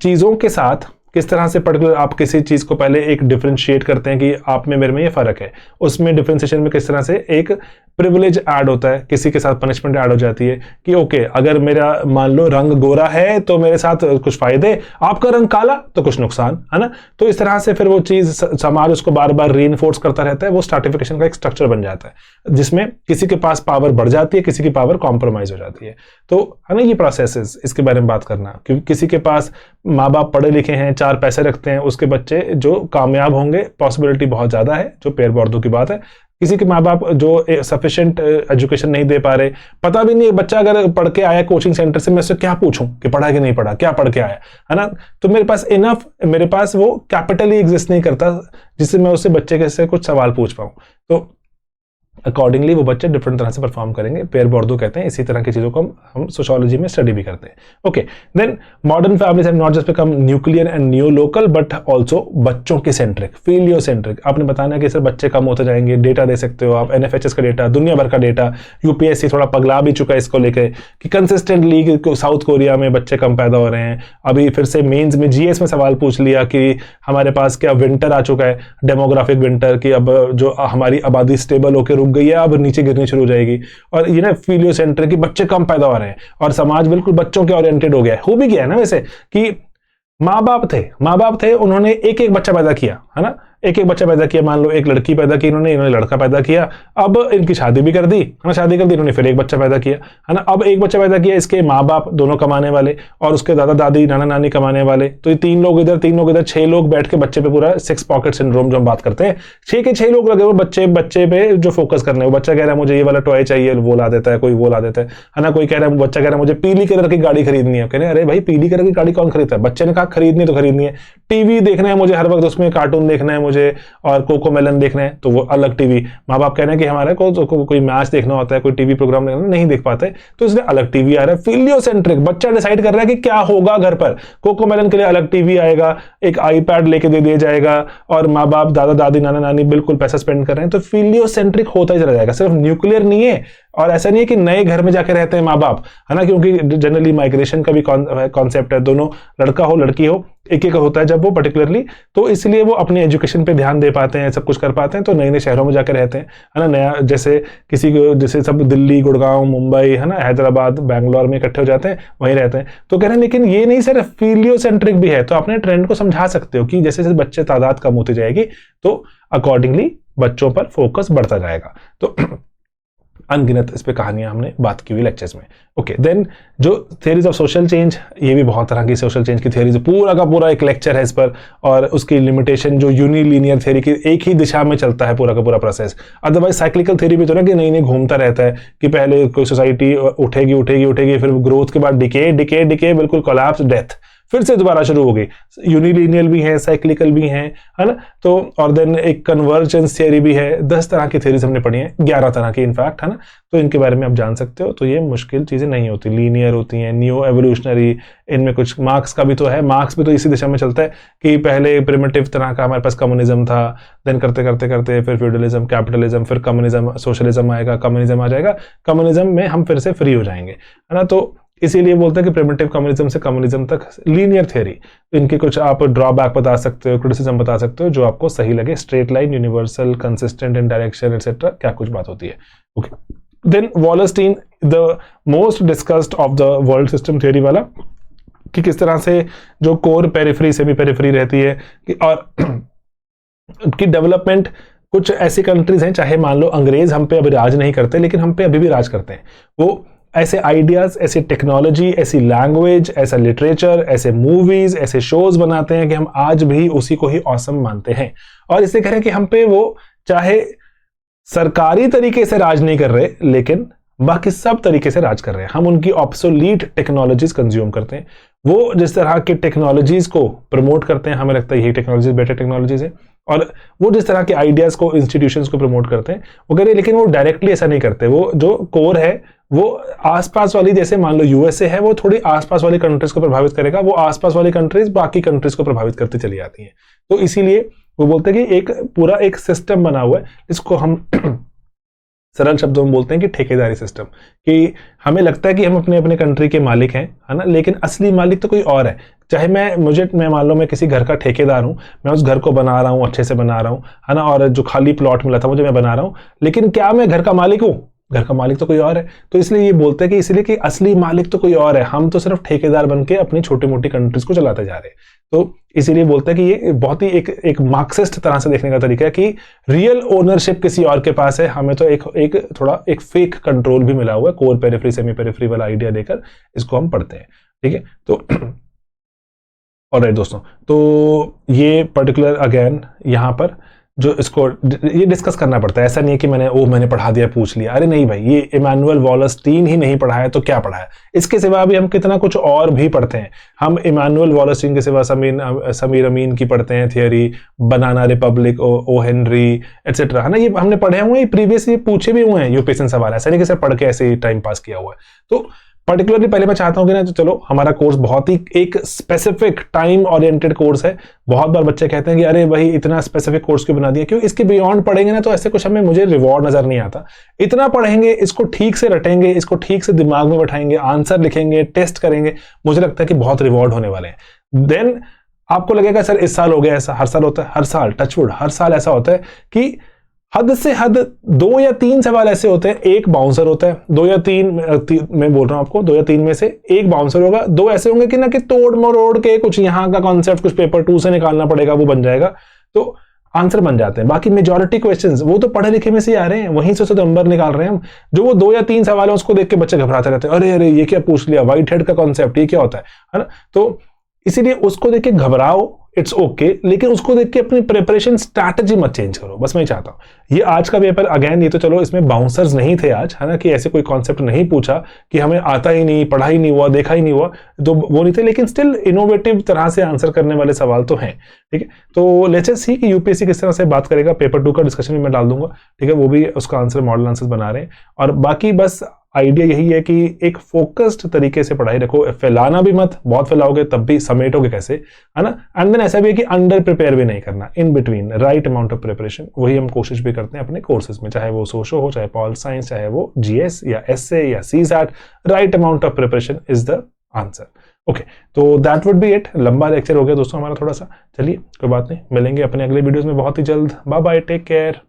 चीज़ों के साथ किस तरह से पर्टिकुलर आप किसी चीज़ को पहले एक डिफरेंशिएट करते हैं कि आप में मेरे में ये फ़र्क है, उसमें डिफरेंशिएशन में किस तरह से एक प्रिविलेज ऐड होता है, किसी के साथ पनिशमेंट ऐड हो जाती है कि ओके अगर मेरा मान लो रंग गोरा है तो मेरे साथ कुछ फायदे, आपका रंग काला तो कुछ नुकसान, है ना। तो इस तरह से फिर वो चीज़ समाज उसको बार बार रीइंफोर्स करता रहता है, वो स्ट्रैटिफिकेशन का एक स्ट्रक्चर बन जाता है जिसमें किसी के पास पावर बढ़ जाती है, किसी की पावर कॉम्प्रोमाइज हो जाती है। तो है ना, ये प्रोसेस इसके बारे में बात करना, क्योंकि किसी के पास माँ बाप पढ़े लिखे हैं, 4 पैसे रखते हैं, उसके बच्चे जो कामयाब होंगे पॉसिबिलिटी बहुत ज़्यादा है, जो पेड़ पौधों की बात है। किसी के माँ बाप जो सफिशिएंट एजुकेशन नहीं दे पा रहे, पता भी नहीं बच्चा अगर पढ़ के आया कोचिंग सेंटर से, मैं उससे क्या पूछूं कि पढ़ा कि नहीं पढ़ा, क्या पढ़ के आया, है ना। तो मेरे पास वो कैपिटल ही एग्जिस्ट नहीं करता जिससे मैं उससे बच्चे के से कुछ सवाल पूछ पाऊं। तो अकॉर्डिंगली वो बच्चे डिफरेंट तरह से परफॉर्म करेंगे, पेयर बोर्डो कहते हैं। इसी तरह की चीज़ों को हम सोशियोलॉजी में स्टडी भी करते हैं। Okay, then modern families have not just become nuclear and new local but also बच्चों के सेंट्रिक, फीलियो सेंट्रिक। आपने बताना कि सर बच्चे कम होते जाएंगे, डेटा दे सकते हो आप, NFHS का डेटा, दुनिया भर का डेटा, UPSC थोड़ा पगला भी चुका है इसको लेकर कि कंसिस्टेंटली साउथ कोरिया में बच्चे कम पैदा हो रहे हैं। अभी फिर से मेंस में GS में सवाल पूछ लिया कि हमारे पास क्या विंटर आ चुका है, डेमोग्राफिक विंटर, कि अब जो हमारी आबादी स्टेबल होकर रुक गई है, अब नीचे गिरनी शुरू हो जाएगी। और ये ना फीलियोसेंट्रिक, कि बच्चे कम पैदा हो रहे हैं और समाज बिल्कुल बच्चों के ओरिएंटेड हो गया है। हो भी गया है ना वैसे, कि माँ बाप थे, उन्होंने एक एक बच्चा पैदा किया, है ना, एक एक बच्चा पैदा किया। मान लो एक लड़की पैदा की इन्होंने लड़का पैदा किया, अब इनकी शादी भी कर दी, है ना, शादी कर दी इन्होंने, फिर एक बच्चा पैदा किया, है ना। अब एक बच्चा पैदा किया, इसके माँ बाप दोनों कमाने वाले और उसके दादा दादी नाना नानी कमाने वाले, तो ये 3 लोग इधर 6 लोग बैठ के बच्चे पे पूरा 6 पॉकेट सिंड्रोम जो हम बात करते हैं, 6 के 6 लोग लगे हुए बच्चे पे जो फोकस करने। वो बच्चा कह रहा है मुझे ये वाला टॉय चाहिए, वो ला देता है, कोई वो ला देता है ना। कोई कह रहा है, बच्चा कह रहा है मुझे पीली कलर की गाड़ी खरीदनी है, कह रहे अरे भाई पीली कलर की गाड़ी कौन खरीदता है, बच्चे ने कहा खरीदनी तो खरीदनी है। टीवी देखना है मुझे हर वक्त, उसमें कार्टून देखना है मुझे और कोकोमेलन देखना है, तो वो अलग टीवी। माँ बाप कह रहे हैं कि हमारे को कोई मैच देखना होता है, कोई टीवी प्रोग्राम देखना नहीं देख पाते, तो इसलिए अलग टीवी आ रहा है। फीलियोसेंट्रिक, बच्चा डिसाइड कर रहा है कि क्या होगा घर पर, कोकोमेलन के लिए अलग टीवी आएगा, एक आईपैड लेके दे दिया जाएगा, और माँ बाप दादा दादी नाना नानी बिल्कुल पैसा स्पेंड कर रहे हैं। तो फीलियोसेंट्रिक होता ही चला जाएगा, सिर्फ न्यूक्लियर नहीं है। और ऐसा नहीं है कि नए घर में जाके रहते हैं माँ बाप, है ना, क्योंकि जनरली माइग्रेशन का भी कॉन्सेप्ट है, दोनों लड़का हो लड़की हो एक एक होता है जब वो पर्टिकुलरली, तो इसलिए वो अपनी एजुकेशन पे ध्यान दे पाते हैं, सब कुछ कर पाते हैं, तो नए नए शहरों में जाकर रहते हैं, है ना। नया जैसे किसी को, जैसे सब दिल्ली गुड़गांव मुंबई, है ना, हैदराबाद बैंगलोर में इकट्ठे हो जाते हैं, वहीं रहते हैं। तो कह रहे हैं लेकिन ये नहीं सर, फीलियोसेंट्रिक भी है। तो अपने ट्रेंड को समझा सकते हो कि जैसे जैसे बच्चे तादाद कम होती जाएगी तो अकॉर्डिंगली बच्चों पर फोकस बढ़ता जाएगा। तो अनगिनत इस पे कहानियां हमने बात की हुई लेक्चर्स में। ओके, देन जो थियरीज ऑफ सोशल चेंज, ये भी बहुत तरह की सोशल चेंज की थियरीज, पूरा का पूरा एक लेक्चर है इस पर, और उसकी लिमिटेशन जो यूनिलीनियर थियरी की एक ही दिशा में चलता है पूरा का पूरा प्रोसेस। अदरवाइज साइक्लिकल थियरी भी तो ना कि नई नई घूमता रहता है, कि पहले कोई सोसाइटी उठेगी, फिर ग्रोथ के बाद डिके बिल्कुल कोलैप्स, डेथ, फिर से दोबारा शुरू हो गई। यूनिलीनियल भी है, साइक्लिकल भी है ना। तो और देन एक कन्वर्जेंस थियरी भी है। 10 तरह की थियरीज हमने पढ़ी हैं, 11 तरह की इनफैक्ट, है ना। तो इनके बारे में आप जान सकते हो। तो ये मुश्किल चीजें नहीं होती, लीनियर होती हैं, न्यू एवोल्यूशनरी। इनमें कुछ मार्क्स का भी तो है, मार्क्स भी तो इसी दिशा में चलता है कि पहले प्रिमिटिव तरह का हमारे पास कम्युनिज्म था, देन करते करते फिर फ्यूडलिज्म, कैपिटलिज्म, फिर कम्युनिज्म, सोशलिज्म आएगा, कम्युनिज्म आ जाएगा, कम्युनिज्म में हम फिर से फ्री हो जाएंगे, है ना। तो इसीलिए बोलते हैं कि प्रिमिटिव कम्युनिज्म से कम्युनिज्म तक लीनियर थ्योरी। इनके कुछ आप ड्रॉबैक बता सकते हो, क्रिटिसिज्म बता सकते हो, जो आपको सही लगे। Straight line, universal, consistent in direction etcetera, क्या कुछ बात होती है। Okay, then Wallerstein, the most discussed of the world system theory वाला, कि किस तरह से जो कोर पेरिफेरी सेमी पेरिफेरी रहती है और की डेवलपमेंट। कुछ ऐसी कंट्रीज हैं, चाहे मान लो अंग्रेज हम पे अभी राज नहीं करते, लेकिन हम पे अभी भी राज करते हैं। वो ऐसे आइडियाज, ऐसी टेक्नोलॉजी, ऐसी लैंग्वेज, ऐसा लिटरेचर, ऐसे मूवीज, ऐसे शोज बनाते हैं कि हम आज भी उसी को ही ऑसम मानते हैं। और इसे कह रहे हैं कि हम पे वो चाहे सरकारी तरीके से राज नहीं कर रहे, लेकिन बाकी सब तरीके से राज कर रहे हैं। हम उनकी ऑब्सोलीट टेक्नोलॉजीज कंज्यूम करते हैं, वो जिस तरह के टेक्नोलॉजीज को प्रमोट करते हैं, हमें लगता है यही टेक्नोलॉजीज बेटर टेक्नोलॉजीज है, और वो जिस तरह के आइडियाज को इंस्टीट्यूशंस को प्रमोट करते हैं वो कह रहे हैं, लेकिन वो डायरेक्टली ऐसा नहीं करते। वो जो कोर है वो आसपास वाली, जैसे मान लो यूएसए है, वो थोड़ी आसपास वाली कंट्रीज को प्रभावित करेगा, वो आसपास वाली कंट्रीज बाकी कंट्रीज को प्रभावित करती चली जाती हैं। तो इसीलिए वो बोलते हैं कि एक पूरा एक सिस्टम बना हुआ है, जिसको हम सरल शब्दों में बोलते हैं कि ठेकेदारी सिस्टम, कि हमें लगता है कि हम अपने अपने कंट्री के मालिक हैं, है ना, लेकिन असली मालिक तो कोई और है। चाहे मैं मान लो मैं किसी घर का ठेकेदार हूं, मैं उस घर को बना रहा हूं, अच्छे से बना रहा हूं, है ना, और जो खाली प्लॉट मिला था मुझे मैं बना रहा हूं, लेकिन क्या मैं घर का मालिक हूं? घर का मालिक तो कोई और है। तो इसलिए ये बोलते हैं कि इसलिए कि असली मालिक तो कोई और है, हम तो सिर्फ ठेकेदार बन के अपनी छोटी मोटी कंट्रीज को चलाते जा रहे हैं। तो इसीलिए बोलते हैं कि ये बहुत ही एक मार्क्सिस्ट तरह से देखने का तरीका है कि रियल ओनरशिप किसी और के पास है, हमें तो एक थोड़ा एक फेक कंट्रोल भी मिला हुआ है, कोर पेरिफेरी सेमी पेरिफेरी वाला आइडिया देकर इसको हम पढ़ते हैं। ठीक है, तो ऑलराइट दोस्तों, तो ये पर्टिकुलर अगेन यहाँ पर जो इसको ये डिस्कस करना पड़ता है। ऐसा नहीं है कि मैंने पढ़ा दिया पूछ लिया, अरे नहीं भाई, ये इमैनुअल वॉलस्टीन ही नहीं पढ़ा है तो क्या पढ़ा है? इसके सिवा भी हम कितना कुछ और भी पढ़ते हैं। हम इमैनुअल वॉलस्टीन के सिवा समीर अमीन की पढ़ते हैं थियोरी, बनाना रिपब्लिक, ओ हेनरी एटसेट्रा, है ना, ये हमने पढ़े हुए हैं, प्रीवियस ये पूछे भी हुए हैं यूपीएससी सवाल, ऐसा नहीं कि सिर्फ पढ़ के ऐसे ही टाइम पास किया हुआ है। तो पर्टिकुलरली पहले मैं चाहता हूं कि ना, तो चलो हमारा कोर्स बहुत ही एक स्पेसिफिक टाइम ओरिएंटेड कोर्स है। बहुत बार बच्चे कहते हैं कि अरे भाई इतना स्पेसिफिक कोर्स क्यों बना दिया, क्यों इसके बियॉन्ड पढ़ेंगे ना तो ऐसे कुछ मुझे रिवॉर्ड नजर नहीं आता। इतना पढ़ेंगे, इसको ठीक से रटेंगे, इसको ठीक से दिमाग में बैठाएंगे, आंसर लिखेंगे, टेस्ट करेंगे, मुझे लगता है कि बहुत रिवॉर्ड होने वाले हैं। देन आपको लगेगा सर इस साल हो गया, ऐसा हर साल होता है, हर साल टचवुड हर साल ऐसा होता है कि हद से हद 2 या 3 सवाल ऐसे होते हैं, एक बाउंसर होता है, 2 या 3 मैं बोल रहा हूं आपको, 2 या 3 में से एक बाउंसर होगा, 2 ऐसे होंगे कि ना कि तोड़ मरोड़ के कुछ यहां का कॉन्सेप्ट कुछ पेपर 2 से निकालना पड़ेगा, वो बन जाएगा, तो आंसर बन जाते हैं। बाकी मेजॉरिटी क्वेश्चंस वो तो पढ़े लिखे में से आ रहे हैं, वहीं से नंबर निकाल रहे हैं हम। जो वो 2 या 3 सवाल है उसको देख के बच्चे घबराते रहते हैं, अरे अरे ये क्या पूछ लिया, व्हाइट हेड का कॉन्सेप्ट ये क्या होता है ना। तो इसीलिए उसको देख के घबराओ, इट्स ओके, लेकिन उसको देख के अपनी प्रिपरेशन स्ट्रैटेजी मत चेंज करो, बस मैं चाहता हूं। ये आज का पेपर अगेन, ये तो चलो इसमें बाउंसर्स नहीं थे आज, है ना, कि ऐसे कोई कॉन्सेप्ट नहीं पूछा कि हमें आता ही नहीं, पढ़ा ही नहीं हुआ, देखा ही नहीं हुआ, तो वो नहीं थे, लेकिन स्टिल इनोवेटिव तरह से आंसर करने वाले सवाल तो हैं। ठीक है, तो लेट्स सी कि यूपीएससी किस तरह से बात करेगा। पेपर 2 का डिस्कशन भी मैं डाल दूंगा, ठीक है, वो भी उसका आंसर मॉडल आंसर बना रहे हैं। और बाकी बस आइडिया यही है कि एक फोकस्ड तरीके से पढ़ाई रखो, फैलाना भी मत, बहुत फैलाओगे तब भी समेटोगे कैसे, है ना। एंड देन ऐसा भी है कि अंडर प्रिपेयर भी नहीं करना, in between right amount of preparation, वही हम कोशिश भी करते हैं अपने कोर्सेज में, चाहे वो सोशो हो, चाहे पॉल साइंस, चाहे वो जीएस या एसए या CSAT, right amount of preparation is the answer. Okay, तो दैट वुड बी इट। लंबा लेक्चर हो गया दोस्तों हमारा थोड़ा सा, चलिए कोई बात नहीं, मिलेंगे अपने अगले वीडियोस में बहुत ही जल्द। Bye bye, take care.